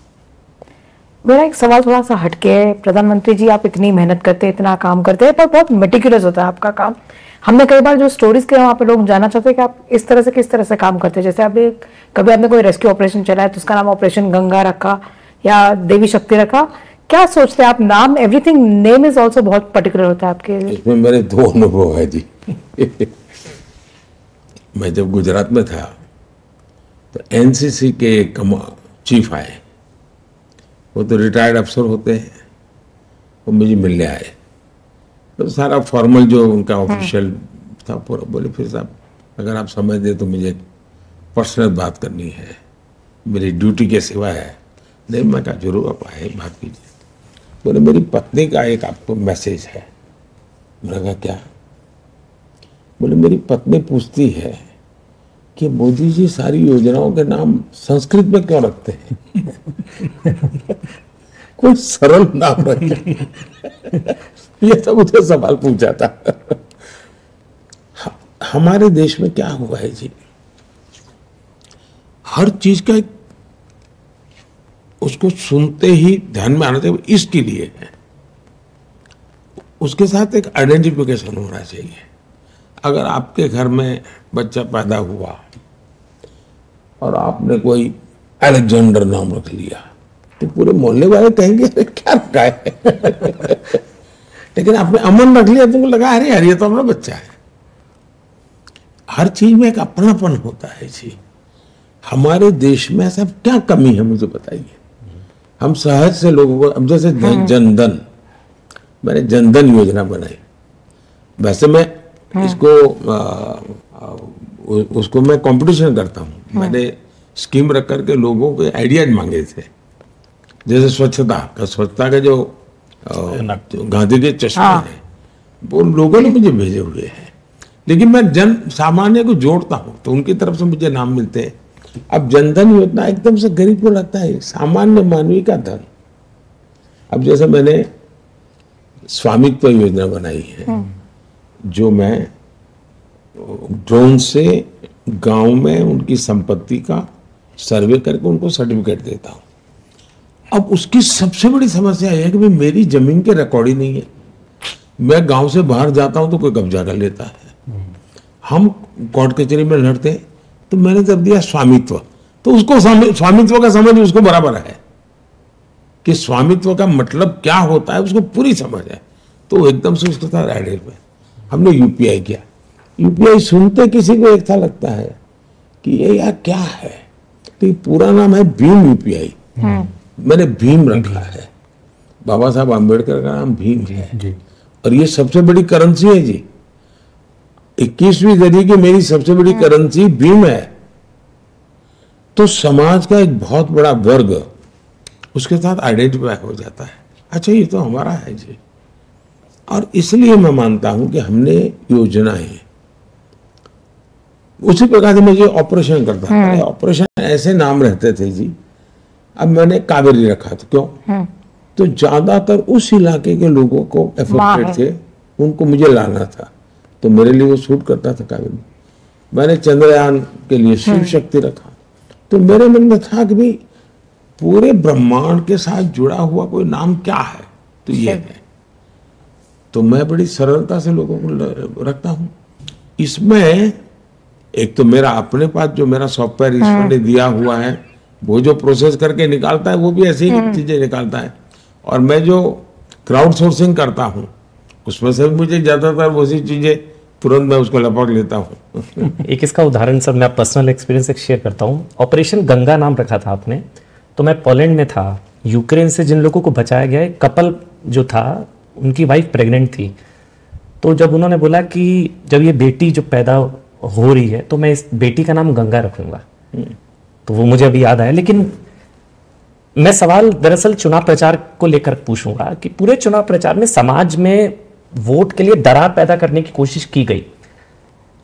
मेरा एक सवाल थोड़ा सा हटके है। प्रधानमंत्री जी, आप इतनी मेहनत करते हैं, इतना काम करते हैं, पर बहुत मेटिकुलस होता है आपका काम। हमने कई बार जो स्टोरीज के वहाँ पे लोग जानना चाहते हैं कि आप इस तरह से किस तरह से काम करते हैं। जैसे आप कभी आपने कोई रेस्क्यू ऑपरेशन चलाया तो उसका नाम ऑपरेशन गंगा रखा या देवी शक्ति रखा, क्या सोचते हैं आप? नाम, एवरीथिंग, नेम इज ऑल्सो बहुत पर्टिकुलर होता है आपके लिए। इसमें मेरे 2 अनुभव है जी। मैं जब गुजरात में था तो NCC के चीफ आए, वो तो रिटायर्ड अफसर होते हैं, वो मुझे मिलने आए, तो सारा फॉर्मल जो उनका ऑफिशियल था पूरा, बोले फिर साहब अगर आप समय दे तो मुझे पर्सनल बात करनी है। मेरी ड्यूटी के सिवा है। नहीं, मैं कहा जरूर आप आए, बात कीजिए। बोले मेरी पत्नी का एक आपको मैसेज है। मैंने कहा क्या? बोले मेरी पत्नी पूछती है कि मोदी जी सारी योजनाओं के नाम संस्कृत में क्यों रखते हैं? कोई सरल नाम रखे। ये तो मुझे सवाल पूछा था। हमारे देश में क्या हुआ है जी, हर चीज का उसको सुनते ही ध्यान में आना चाहिए इसके लिए है, उसके साथ एक आइडेंटिफिकेशन होना चाहिए। अगर आपके घर में बच्चा पैदा हुआ और आपने कोई अलेक्जेंडर नाम रख लिया तो पूरे मोहल्ले वाले कहेंगे अरे क्या रखा है। लेकिन आपने अमन रख लिया, तुमको लगा अरे यार ये तो हमारा बच्चा है। हर चीज में एक अपनापन होता है जी। हमारे देश में ऐसा क्या कमी है मुझे बताइए। हम सहज से लोगों को, अब जैसे जनधन, मैंने जनधन योजना बनाई। वैसे मैं इसको उसको मैं कंपटीशन करता हूँ। मैंने स्कीम रख करके लोगों के आइडियाज मांगे थे। जैसे स्वच्छता का जो गांधी के चश्मे हैं वो लोगों ने मुझे भेजे हुए हैं, लेकिन मैं जन सामान्य को जोड़ता हूँ तो उनकी तरफ से मुझे नाम मिलते हैं। अब जनधन योजना एकदम से गरीब को लगता है सामान्य मानवी का धन। अब जैसे मैंने स्वामित्व योजना बनाई है, जो मैं ड्रोन से गांव में उनकी संपत्ति का सर्वे करके उनको सर्टिफिकेट देता हूं। अब उसकी सबसे बड़ी समस्या यह है कि मेरी जमीन के रिकॉर्ड ही नहीं है। मैं गांव से बाहर जाता हूं तो कोई कब्जा कर लेता है। हम कोर्ट कचहरी में लड़ते हैं तो मैंने जब दिया स्वामित्व, तो उसको स्वामित्व का समझ उसको बराबर है कि स्वामित्व का मतलब क्या होता है, उसको पूरी समझ है। तो एकदम से उसके साथ आइडिया में हमने यूपीआई किया। यूपीआई सुनते किसी को एक था लगता है कि ये यार क्या है, तो पूरा नाम है भीम यूपीआई। मैंने भीम रखा है, बाबा साहब आम्बेडकर का नाम भीम है जी। और ये सबसे बड़ी करेंसी है जी। 21वीं सदी की मेरी सबसे बड़ी करेंसी भीम है। तो समाज का एक बहुत बड़ा वर्ग उसके साथ आइडेंटिफाई हो जाता है, अच्छा ये तो हमारा है जी। और इसलिए मैं मानता हूं कि हमने योजनाएं उसी प्रकार से मुझे ऑपरेशन करता है। ऑपरेशन ऐसे नाम रहते थे जी। अब मैंने कावेरी रखा था, क्यों? तो ज्यादातर उस इलाके के लोगों को एफेक्टेड थे, उनको मुझे लाना था, तो मेरे लिए वो सूट करता था कावेरी। मैंने चंद्रयान के लिए शिव शक्ति रखा। तो मेरे मन में था कि भाई पूरे ब्रह्मांड के साथ जुड़ा हुआ कोई नाम क्या है, तो ये है। तो मैं बड़ी सरलता से लोगों को रखता हूं। इसमें एक तो मेरा अपने पास जो मेरा सॉफ्टवेयर ईश्वर ने दिया हुआ है, वो जो प्रोसेस करके निकालता है वो भी ऐसी ही चीजें निकालता है। और मैं जो क्राउड सोर्सिंग करता हूँ उसमें से मुझे ज्यादातर वैसी चीजें तुरंत मैं उसको लपक लेता हूँ। एक इसका उदाहरण सर मैं पर्सनल एक्सपीरियंस एक शेयर करता हूँ। ऑपरेशन गंगा नाम रखा था आपने, तो मैं पोलैंड में था। यूक्रेन से जिन लोगों को बचाया गया, एक कपल जो था उनकी वाइफ प्रेग्नेंट थी। तो जब उन्होंने बोला कि जब ये बेटी जो पैदा हो रही है तो मैं इस बेटी का नाम गंगा रखूंगा, तो वो मुझे अभी याद आया। लेकिन मैं सवाल दरअसल चुनाव प्रचार को लेकर पूछूंगा कि पूरे चुनाव प्रचार में समाज में वोट के लिए दरार पैदा करने की कोशिश की गई।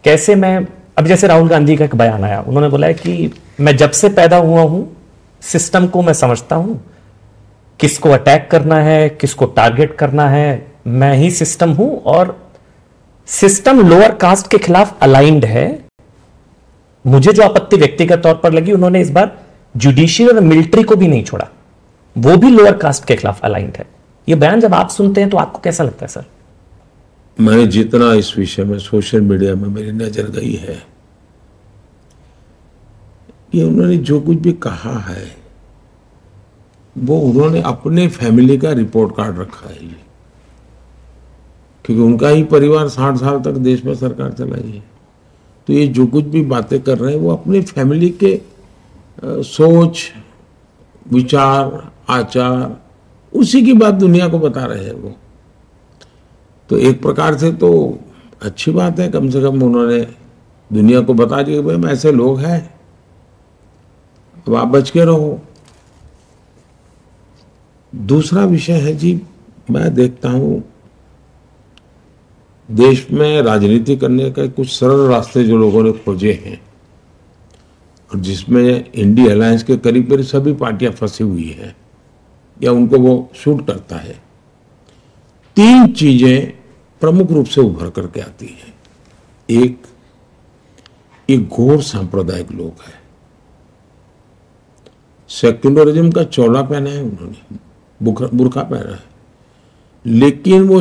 कैसे? मैं अब जैसे राहुल गांधी का एक बयान आया, उन्होंने बोला है कि मैं जब से पैदा हुआ हूं सिस्टम को मैं समझता हूं, किसको अटैक करना है, किसको टारगेट करना है, मैं ही सिस्टम हूं और सिस्टम लोअर कास्ट के खिलाफ अलाइंड है। मुझे जो आपत्ति व्यक्तिगत तौर पर लगी, उन्होंने इस बार जुडिशियल और मिलिट्री को भी नहीं छोड़ा, वो भी लोअर कास्ट के खिलाफ अलाइंड है। ये बयान जब आप सुनते हैं तो आपको कैसा लगता है सर? मैंने जितना इस विषय में सोशल मीडिया में मेरी नजर गई है, ये उन्होंने जो कुछ भी कहा है वो उन्होंने अपने फैमिली का रिपोर्ट कार्ड रखा है, क्योंकि उनका ही परिवार 60 साल तक देश में सरकार चलाई है। तो ये जो कुछ भी बातें कर रहे हैं वो अपने फैमिली के सोच, विचार, आचार, उसी की बात दुनिया को बता रहे हैं वो। तो एक प्रकार से तो अच्छी बात है, कम से कम उन्होंने दुनिया को बता दिया कि भाई ऐसे लोग हैं। अब आप बच के रहो। दूसरा विषय है जी, मैं देखता हूं देश में राजनीति करने का कुछ सरल रास्ते जो लोगों ने खोजे हैं, और जिसमें इंडिया अलायंस के करीब करीब सभी पार्टियां फंसी हुई हैं या उनको वो सूट करता है। 3 चीजें प्रमुख रूप से उभर करके आती हैं। एक घोर सांप्रदायिक लोग है, सेक्युलरिज्म का चोला पहना है उन्होंने, बुर्का पहना है, लेकिन वो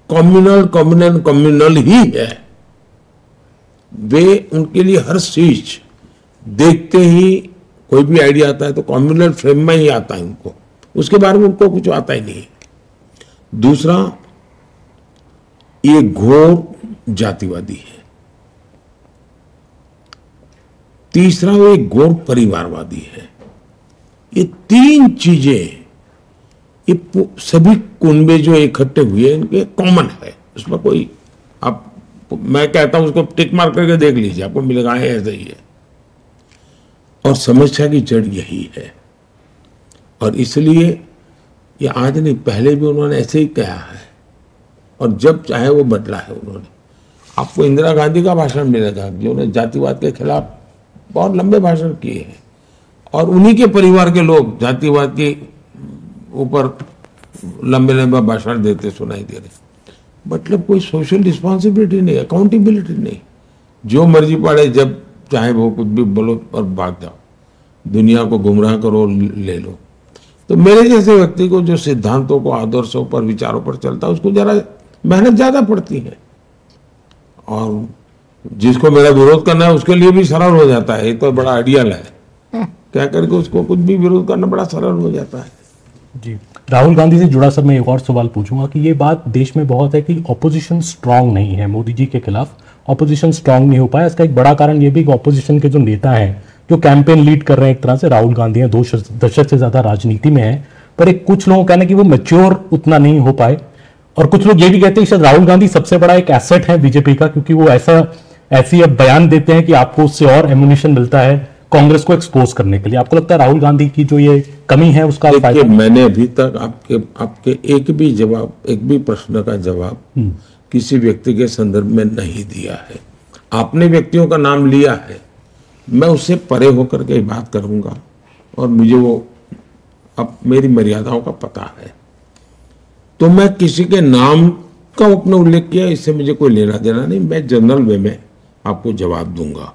कम्युनल ही है। वे उनके लिए हर चीज देखते ही कोई भी आइडिया आता है तो कम्युनल फ्रेम में ही आता है उनको, उसके बारे में उनको कुछ आता ही नहीं है। दूसरा, ये घोर जातिवादी है। तीसरा, वो एक घोर परिवारवादी है। ये 3 चीजें ये सभी कुनबे जो इकट्ठे हुए इनके कॉमन है, उसमें कोई आप, मैं कहता हूं उसको टिक मार करके देख लीजिए, आपको मिलेगा ऐसा ही है। और समस्या की जड़ यही है, और इसलिए ये आज नहीं पहले भी उन्होंने ऐसे ही कहा है, और जब चाहे वो बदला है उन्होंने। आपको इंदिरा गांधी का भाषण मिलेगा जिन्होंने जातिवाद के खिलाफ बहुत लंबे भाषण किए हैं, और उन्हीं के परिवार के लोग जातिवाद के ऊपर लंबे लंबे भाषण देते सुनाई दे रहे। मतलब कोई सोशल रिस्पॉन्सिबिलिटी नहीं, अकाउंटेबिलिटी नहीं, जो मर्जी पड़े जब चाहे वो कुछ भी बोलो और भाग जाओ, दुनिया को गुमराह करो, ले लो। तो मेरे जैसे व्यक्ति को जो सिद्धांतों को, आदर्शों पर, विचारों पर चलता है, उसको जरा मेहनत ज्यादा पड़ती है, और जिसको मेरा विरोध करना है उसके लिए भी सरल हो जाता है। ये तो बड़ा आइडियल है, क्या करके उसको कुछ भी विरोध करना बड़ा सरल हो जाता है। जी, राहुल गांधी से जुड़ा सर मैं एक और सवाल पूछूंगा कि ये बात देश में बहुत है कि ऑपोजिशन स्ट्रांग नहीं है, मोदी जी के खिलाफ ऑपोजिशन स्ट्रांग नहीं हो पाया। इसका एक बड़ा कारण ये भी कि ऑपोजिशन के जो नेता हैं जो कैंपेन लीड कर रहे हैं, एक तरह से राहुल गांधी हैं, 2 दशक से ज्यादा राजनीति में है, पर एक कुछ लोगों का कहना है कि वो मैच्योर उतना नहीं हो पाए, और कुछ लोग ये भी कहते हैं कि शायद राहुल गांधी सबसे बड़ा एक एसेट है बीजेपी का, क्योंकि वो ऐसी अब बयान देते हैं कि आपको उससे और एम्युनिशन मिलता है कांग्रेस को एक्सपोज करने के लिए। आपको लगता है राहुल गांधी की जो ये कमी है उसका फायदा? मैंने अभी तक आपके एक भी प्रश्न का जवाब किसी व्यक्ति के संदर्भ में नहीं दिया है। आपने व्यक्तियों का नाम लिया है, मैं उससे परे होकर के बात करूंगा, और मुझे वो अब मेरी मर्यादाओं का पता है। तो मैं किसी के नाम का अपने उल्लेख किया, इससे मुझे कोई लेना देना नहीं। मैं जनरल वे में आपको जवाब दूंगा।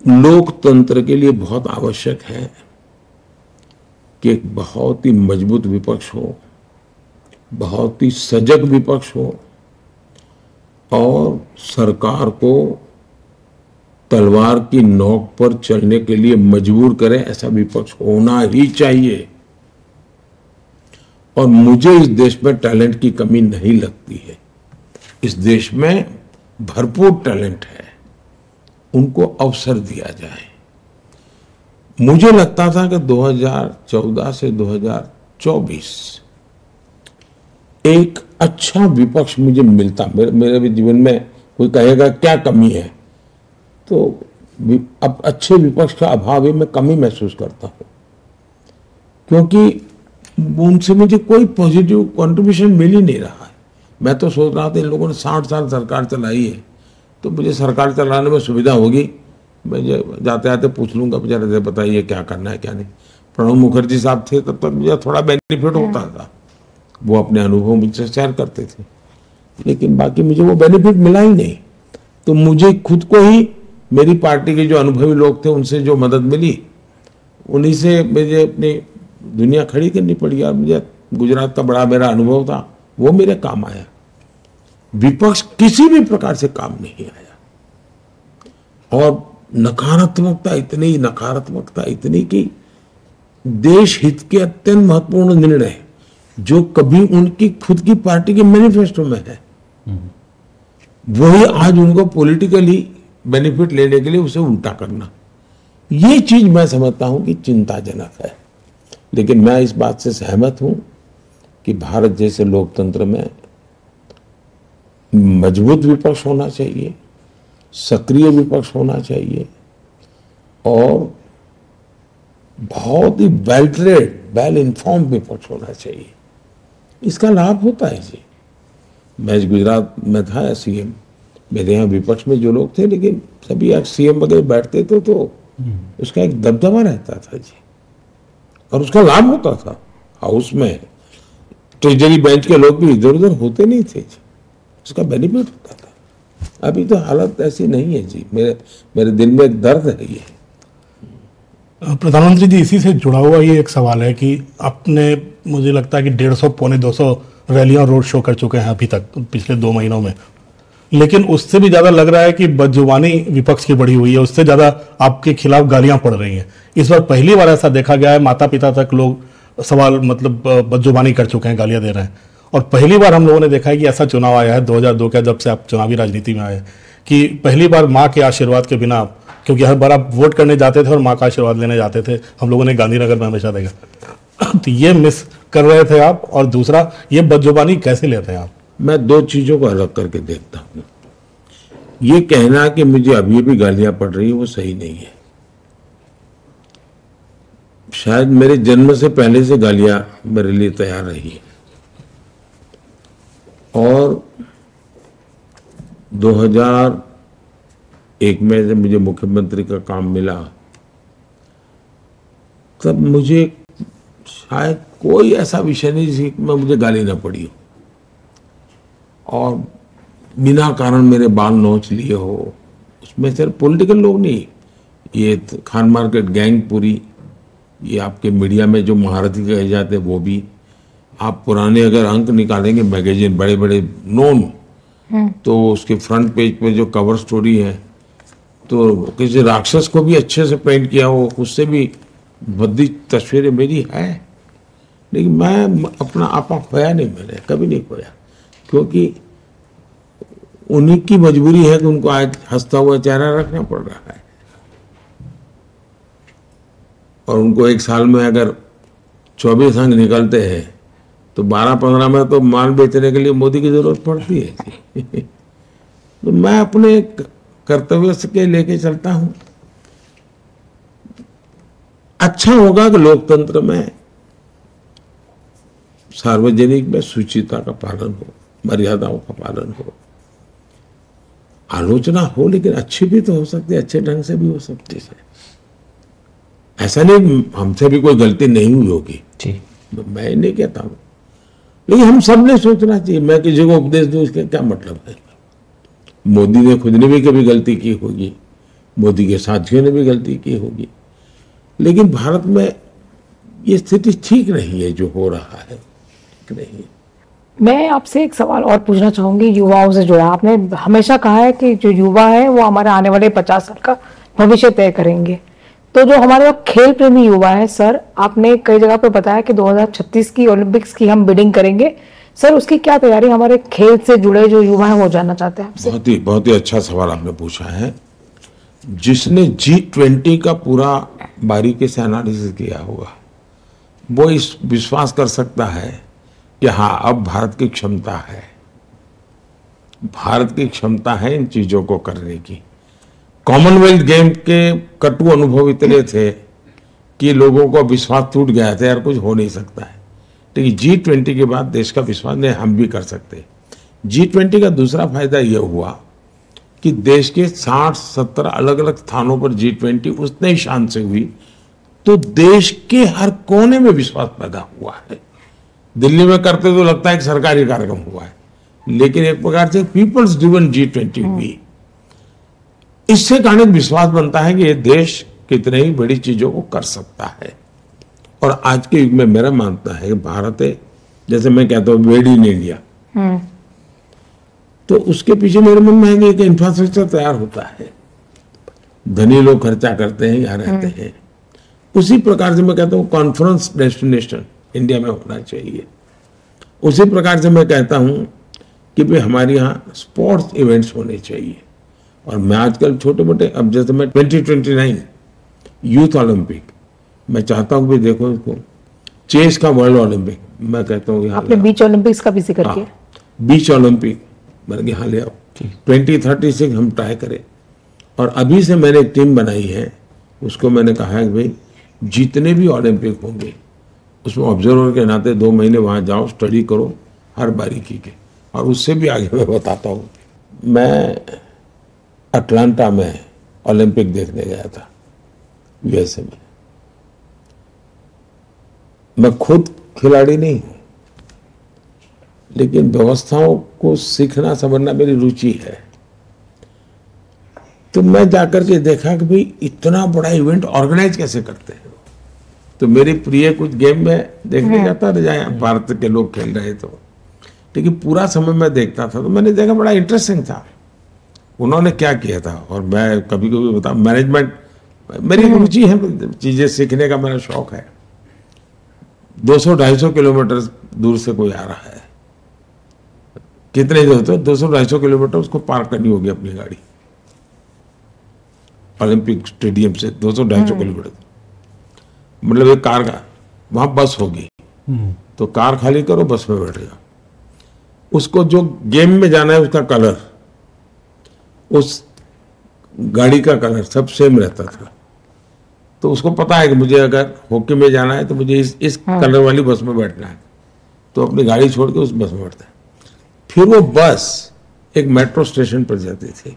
लोकतंत्र के लिए बहुत आवश्यक है कि एक बहुत ही मजबूत विपक्ष हो, बहुत ही सजग विपक्ष हो, और सरकार को तलवार की नोक पर चलने के लिए मजबूर करे, ऐसा विपक्ष होना ही चाहिए। और मुझे इस देश में टैलेंट की कमी नहीं लगती है। इस देश में भरपूर टैलेंट है, उनको अवसर दिया जाए। मुझे लगता था कि 2014 से 2024 एक अच्छा विपक्ष मुझे मिलता। मेरे भी जीवन में कोई कहेगा क्या कमी है, तो अब अच्छे विपक्ष का अभाव ही मैं कमी महसूस करता हूं, क्योंकि उनसे मुझे कोई पॉजिटिव कंट्रीब्यूशन मिल ही नहीं रहा है। मैं तो सोच रहा था इन लोगों ने 60 साल सरकार चलाई है, तो मुझे सरकार चलाने में सुविधा होगी, मैं जाते आते पूछ लूंगा बेचारे बताइए क्या करना है क्या नहीं। प्रणब मुखर्जी साहब थे तब तक मुझे थोड़ा बेनिफिट होता था, वो अपने अनुभव मुझसे शेयर करते थे, लेकिन बाकी मुझे वो बेनिफिट मिला ही नहीं। तो मुझे खुद को ही, मेरी पार्टी के जो अनुभवी लोग थे उनसे जो मदद मिली, उन्हीं से मुझे अपनी दुनिया खड़ी करनी पड़ी। और मुझे गुजरात का बड़ा मेरा अनुभव था, वो मेरे काम आया। विपक्ष किसी भी प्रकार से काम नहीं आया, और नकारात्मकता इतनी कि देश हित के अत्यंत महत्वपूर्ण निर्णय जो कभी उनकी खुद की पार्टी के मैनिफेस्टो में है, वही आज उनको पॉलिटिकली बेनिफिट लेने के लिए उसे उल्टा करना, ये चीज मैं समझता हूं कि चिंताजनक है। लेकिन मैं इस बात से सहमत हूं कि भारत जैसे लोकतंत्र में मजबूत विपक्ष होना चाहिए, सक्रिय विपक्ष होना चाहिए और बहुत ही वेल ट्रेड, वेल इन्फॉर्म विपक्ष होना चाहिए। इसका लाभ होता है जी। मैं गुजरात में था सीएम, मेरे यहाँ विपक्ष में जो लोग थे, लेकिन सभी आज सीएम वगैरह बैठते थे तो उसका एक दबदबा रहता था जी, और उसका लाभ होता था। हाउस में ट्रेजरी बेंच के लोग भी इधर उधर होते नहीं थे जी, उसका बेनिफिट होता था। अभी तो हालत ऐसी नहीं है जी। मेरे दिल में एक दर्द है ये। प्रधानमंत्री जी, इसी से जुड़ा हुआ ये एक सवाल है कि आपने, मुझे लगता है कि 150 पौने 200 रैलियां रोड शो कर चुके हैं अभी तक पिछले 2 महीनों में, लेकिन उससे भी ज्यादा लग रहा है कि बदजुबानी विपक्ष की बढ़ी हुई है, उससे ज्यादा आपके खिलाफ गालियां पड़ रही हैं। इस बार पहली बार ऐसा देखा गया है, माता पिता तक लोग सवाल मतलब बदजुबानी कर चुके हैं, गालियां दे रहे हैं। और पहली बार हम लोगों ने देखा है कि ऐसा चुनाव आया है 2002 का, जब से आप चुनावी राजनीति में आए, कि पहली बार माँ के आशीर्वाद के बिना, क्योंकि हर बार आप वोट करने जाते थे और माँ का आशीर्वाद लेने जाते थे, हम लोगों ने गांधीनगर में हमेशा देखा। तो ये मिस कर रहे थे आप, और दूसरा ये बदजुबानी कैसे लेते हैं आप? मैं 2 चीजों को अलग करके देखता हूँ। ये कहना कि मुझे अभी भी गालियां पड़ रही है वो सही नहीं है। शायद मेरे जन्म से पहले से गालियां मेरे लिए तैयार रही है, और 2001 में जब मुझे मुख्यमंत्री का काम मिला, तब मुझे शायद कोई ऐसा विषय नहीं जिसमें मुझे गाली ना पड़ी हो, और बिना कारण मेरे बाल नोच लिए हो। उसमें सिर्फ पॉलिटिकल लोग नहीं, ये खान मार्केट गैंग पूरी, ये आपके मीडिया में जो महारथी कहे जाते हैं वो भी, आप पुराने अगर अंक निकालेंगे मैगजीन बड़े बड़े नोन, तो उसके फ्रंट पेज पे जो कवर स्टोरी है, तो किसी राक्षस को भी अच्छे से पेंट किया हो, उससे भी भद्दी तस्वीरें मेरी है। लेकिन मैं अपना आपा खोया नहीं, मैंने कभी नहीं खोया, क्योंकि उन्हीं की मजबूरी है कि उनको आज हंसता हुआ चेहरा रखना पड़ रहा है, और उनको एक साल में अगर 24 अंक निकलते हैं तो 12-15 में तो माल बेचने के लिए मोदी की जरूरत पड़ती है। तो मैं अपने कर्तव्य के लेके चलता हूं। अच्छा होगा कि लोकतंत्र में सार्वजनिक में शुचिता का पालन हो, मर्यादाओं का पालन हो, आलोचना हो, लेकिन अच्छी भी तो हो सकती है, अच्छे ढंग से भी हो सकती है। ऐसा नहीं हमसे भी कोई गलती नहीं हुई होगी, मैं नहीं कहता हूं, लेकिन हम सब ने सोचना चाहिए। मैं किसी को उपदेश दूं इसका क्या मतलब है? मोदी ने खुद ने भी कभी गलती की होगी, मोदी के साथियों ने भी गलती की होगी, लेकिन भारत में ये स्थिति ठीक नहीं है, जो हो रहा है ठीक नहीं है। मैं आपसे एक सवाल और पूछना चाहूंगी युवाओं से जुड़ा। आपने हमेशा कहा है कि जो युवा है वो हमारे आने वाले 50 साल का भविष्य तय करेंगे। तो जो हमारे खेल प्रेमी युवा है सर, आपने कई जगह पर बताया कि 2036 की ओलंपिक्स की हम बिडिंग करेंगे। सर उसकी क्या तैयारी हमारे खेल से जुड़े जो युवा हैं वो जानना चाहते हैं आपसे। बहुत ही अच्छा सवाल आपने पूछा है। जिसने G20 का पूरा बारीकी से एनालिसिस किया होगा वो इस विश्वास कर सकता है कि हाँ, अब भारत की क्षमता है, भारत की क्षमता है इन चीजों को करने की। कॉमनवेल्थ गेम के कटु अनुभव इतने थे कि लोगों को विश्वास टूट गया था, यार कुछ हो नहीं सकता है। लेकिन G20 के बाद देश का विश्वास नहीं, हम भी कर सकते। G20 का दूसरा फायदा यह हुआ कि देश के 60-70 अलग अलग स्थानों पर G20 उतने ही शान से हुई, तो देश के हर कोने में विश्वास पैदा हुआ है। दिल्ली में करते तो लगता है कि सरकारी कार्यक्रम हुआ है, लेकिन एक प्रकार से पीपल्स ड्रिवन G20 हुई। इससे कारण विश्वास बनता है कि ये देश कितने ही बड़ी चीजों को कर सकता है। और आज के युग में मेरा मानना है कि भारत है, जैसे मैं कहता हूँ मेड इन इंडिया, तो उसके पीछे मेरे मन में है कि इंफ्रास्ट्रक्चर तैयार होता है, धनी लोग खर्चा करते हैं, यहाँ रहते हैं। उसी प्रकार से मैं कहता हूँ कॉन्फ्रेंस डेस्टिनेशन इंडिया में होना चाहिए। उसी प्रकार से मैं कहता हूँ कि भाई हमारे यहाँ स्पोर्ट्स इवेंट्स होने चाहिए। और मैं आजकल छोटे मोटे, अब जैसे मैं 2029 यूथ ओलंपिक मैं चाहता हूँ कि देखो इसको, चेस का वर्ल्ड ओलंपिक मैं कहता हूँ, आपने बीच ओलंपिक्स का भी जिक्र किया। बीच ओलंपिक मैंने कहा हाँ ले आओ। 2036 हम ट्राई करें। और अभी से मैंने एक टीम बनाई है, उसको मैंने कहा है कि भाई जितने भी ओलंपिक होंगे उसमें ऑब्जर्वर के नाते 2 महीने वहाँ जाओ, स्टडी करो हर बारीकी के। और उससे भी आगे मैं बताता हूँ, मैं अटलांटा में ओलंपिक देखने गया था यूएसए में। मैं खुद खिलाड़ी नहीं हूँ, लेकिन व्यवस्थाओं को सीखना समझना मेरी रुचि है। तो मैं जाकर के देखा कि भाई इतना बड़ा इवेंट ऑर्गेनाइज कैसे करते हैं। तो मेरी प्रिय कुछ गेम में देखने जाता रहा, भारत के लोग खेल रहे तो, लेकिन पूरा समय मैं देखता था तो मैंने देखा बड़ा इंटरेस्टिंग था उन्होंने क्या किया था। और मैं कभी कभी बता, मैनेजमेंट मेरी रुचि है, चीजें सीखने का मेरा शौक है। 200-250 किलोमीटर दूर से कोई आ रहा है, कितने जो होते 200-250 किलोमीटर उसको पार करनी होगी अपनी गाड़ी, ओलंपिक स्टेडियम से 200-250 किलोमीटर, मतलब एक कार का वहां बस होगी, तो कार खाली करो, बस में बैठ जाओ। उसको जो गेम में जाना है उसका कलर, उस गाड़ी का कलर सब सेम रहता था। तो उसको पता है कि मुझे अगर हॉकी में जाना है तो मुझे इस कलर वाली बस में बैठना है, तो अपनी गाड़ी छोड़ के उस बस में बैठता है। फिर वो बस एक मेट्रो स्टेशन पर जाती थी,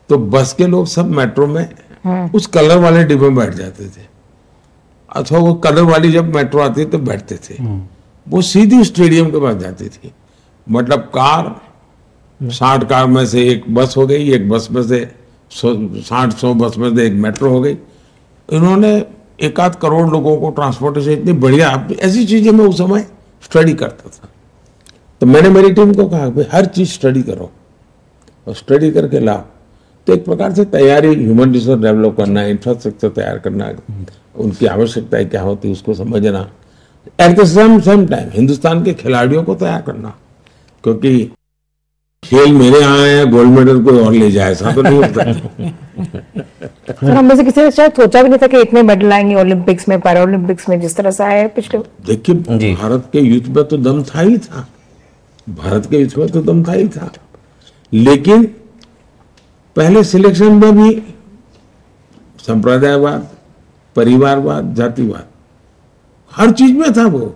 तो बस के लोग सब मेट्रो में उस कलर वाले डिब्बे में बैठ जाते थे, अथवा वो कलर वाली जब मेट्रो आती तो बैठते थे। वो सीधी स्टेडियम के पास जाती थी, मतलब कार 60 कार में से एक बस हो गई, एक बस में से 60-100 बस में से एक मेट्रो हो गई। इन्होंने 1-8 करोड़ लोगों को ट्रांसपोर्टेशन इतनी बढ़िया, ऐसी चीजें मैं उस समय स्टडी करता था। तो मैंने मेरी टीम को कहा भाई हर चीज स्टडी करो और स्टडी करके लाओ। तो एक प्रकार से तैयारी, ह्यूमन रिसोर्स डेवलप करना, इंफ्रास्ट्रक्चर तैयार करना, उनकी आवश्यकताएं क्या होती है उसको समझना, at the same time Hindustan के खिलाड़ियों को तैयार करना, क्योंकि खेल मेरे यहाँ है, गोल्ड मेडल कोई और ले जाए, ऐसा तो नहीं होता। सर हम में से किसी ने शायद सोचा भी नहीं था कि इतने मेडल आएंगे ओलंपिक्स में, पैरा ओलंपिक्स में, जिस तरह से आए पिछले। देखिए भारत के यूथ में तो दम था ही था, भारत के यूथ में तो दम था ही था, लेकिन पहले सिलेक्शन में भी संप्रदायवाद, परिवारवाद, जातिवाद हर चीज में था। वो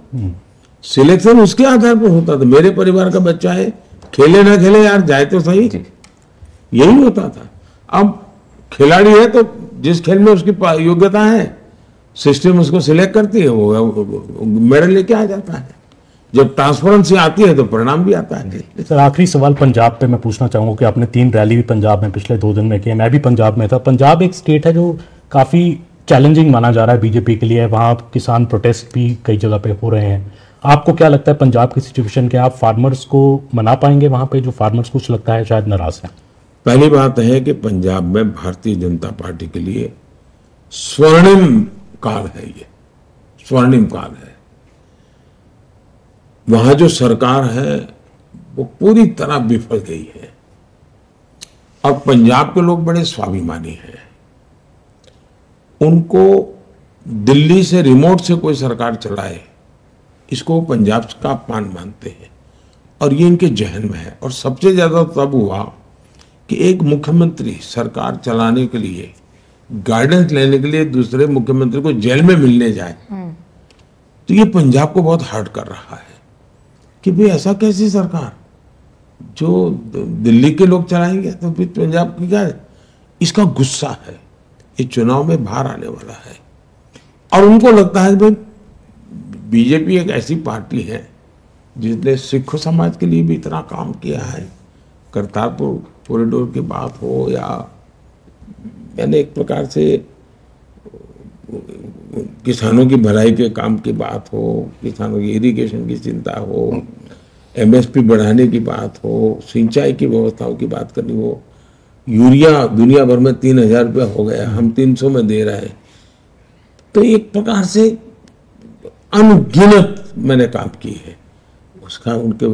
सिलेक्शन उसके आधार पर होता था, मेरे परिवार का बच्चा है, खेले ना खेले यार जाए तो सही, यही होता था। अब खिलाड़ी है तो जिस खेल में उसकी योग्यता है सिस्टम उसको सिलेक्ट करती है, वो मेडल लेके आ जाता है। जब ट्रांसपेरेंसी आती है तो परिणाम भी आता है। सर आखिरी सवाल पंजाब पे मैं पूछना चाहूँगा कि आपने 3 रैली भी पंजाब में पिछले 2 दिन में की है, मैं भी पंजाब में था। पंजाब एक स्टेट है जो काफ़ी चैलेंजिंग माना जा रहा है बीजेपी के लिए, वहाँ किसान प्रोटेस्ट भी कई जगह पे हो रहे हैं। आपको क्या लगता है पंजाब की सिचुएशन क्या, आप फार्मर्स को मना पाएंगे वहाँ पे, जो फार्मर्स कुछ लगता है शायद नाराज हैं? पहली बात है कि पंजाब में भारतीय जनता पार्टी के लिए स्वर्णिम काल है, ये स्वर्णिम काल है। वहां जो सरकार है वो पूरी तरह विफल गई है, और पंजाब के लोग बड़े स्वाभिमानी हैं। उनको दिल्ली से रिमोट से कोई सरकार चलाए इसको पंजाब का अपमान मानते हैं, और ये इनके जहन में है। और सबसे ज्यादा तब हुआ कि एक मुख्यमंत्री सरकार चलाने के लिए, गाइडेंस लेने के लिए दूसरे मुख्यमंत्री को जेल में मिलने जाए, तो ये पंजाब को बहुत हर्ट कर रहा है कि भाई ऐसा कैसी सरकार जो दिल्ली के लोग चलाएंगे, तो फिर पंजाब की क्या है? इसका गुस्सा है, ये चुनाव में बाहर आने वाला है। और उनको लगता है कि भाई बीजेपी एक ऐसी पार्टी है जिसने सिख समाज के लिए भी इतना काम किया है, करतारपुर कॉरिडोर की बात हो, या मैंने एक प्रकार से किसानों की भलाई के काम की बात हो, किसानों की इरिगेशन की चिंता हो, एमएसपी बढ़ाने की बात हो, सिंचाई की व्यवस्थाओं की बात करनी हो, यूरिया दुनिया भर में 3000 रुपया हो गया, हम 300 में दे रहे हैं। तो एक प्रकार से अनगिनत मैंने काम की है, उसका उनके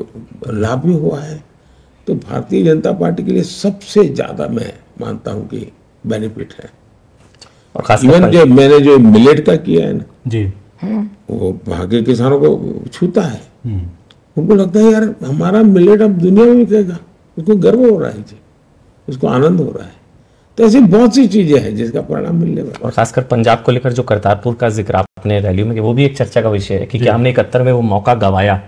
लाभ भी हुआ है। तो भारतीय जनता पार्टी के लिए सबसे ज्यादा मैं मानता हूं कि बेनिफिट है। और खास इवन जो मैंने जो मिलेट का किया है ना जी, वो वहां के किसानों को छूता है। उनको लगता है यार हमारा मिलेट अब दुनिया में बिकेगा, उसको गर्व हो रहा है जी, उसको आनंद हो रहा है। तो ऐसी बहुत सी चीजें हैं जिसका परिणाम मिलने वाला। और खासकर पंजाब को लेकर जो करतारपुर का जिक्र आपने रैली में, वो भी एक चर्चा का विषय है कि क्या हमने 71 में वो मौका गंवाया,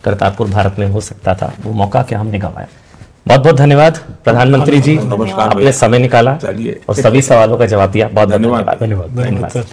करतारपुर भारत में हो सकता था, वो मौका क्या हमने गंवाया। बहुत बहुत धन्यवाद प्रधानमंत्री जी, नमस्कार, आपने समय निकाला चलिए और सभी सवालों का जवाब दिया। बहुत धन्यवाद। धन्यवाद सर।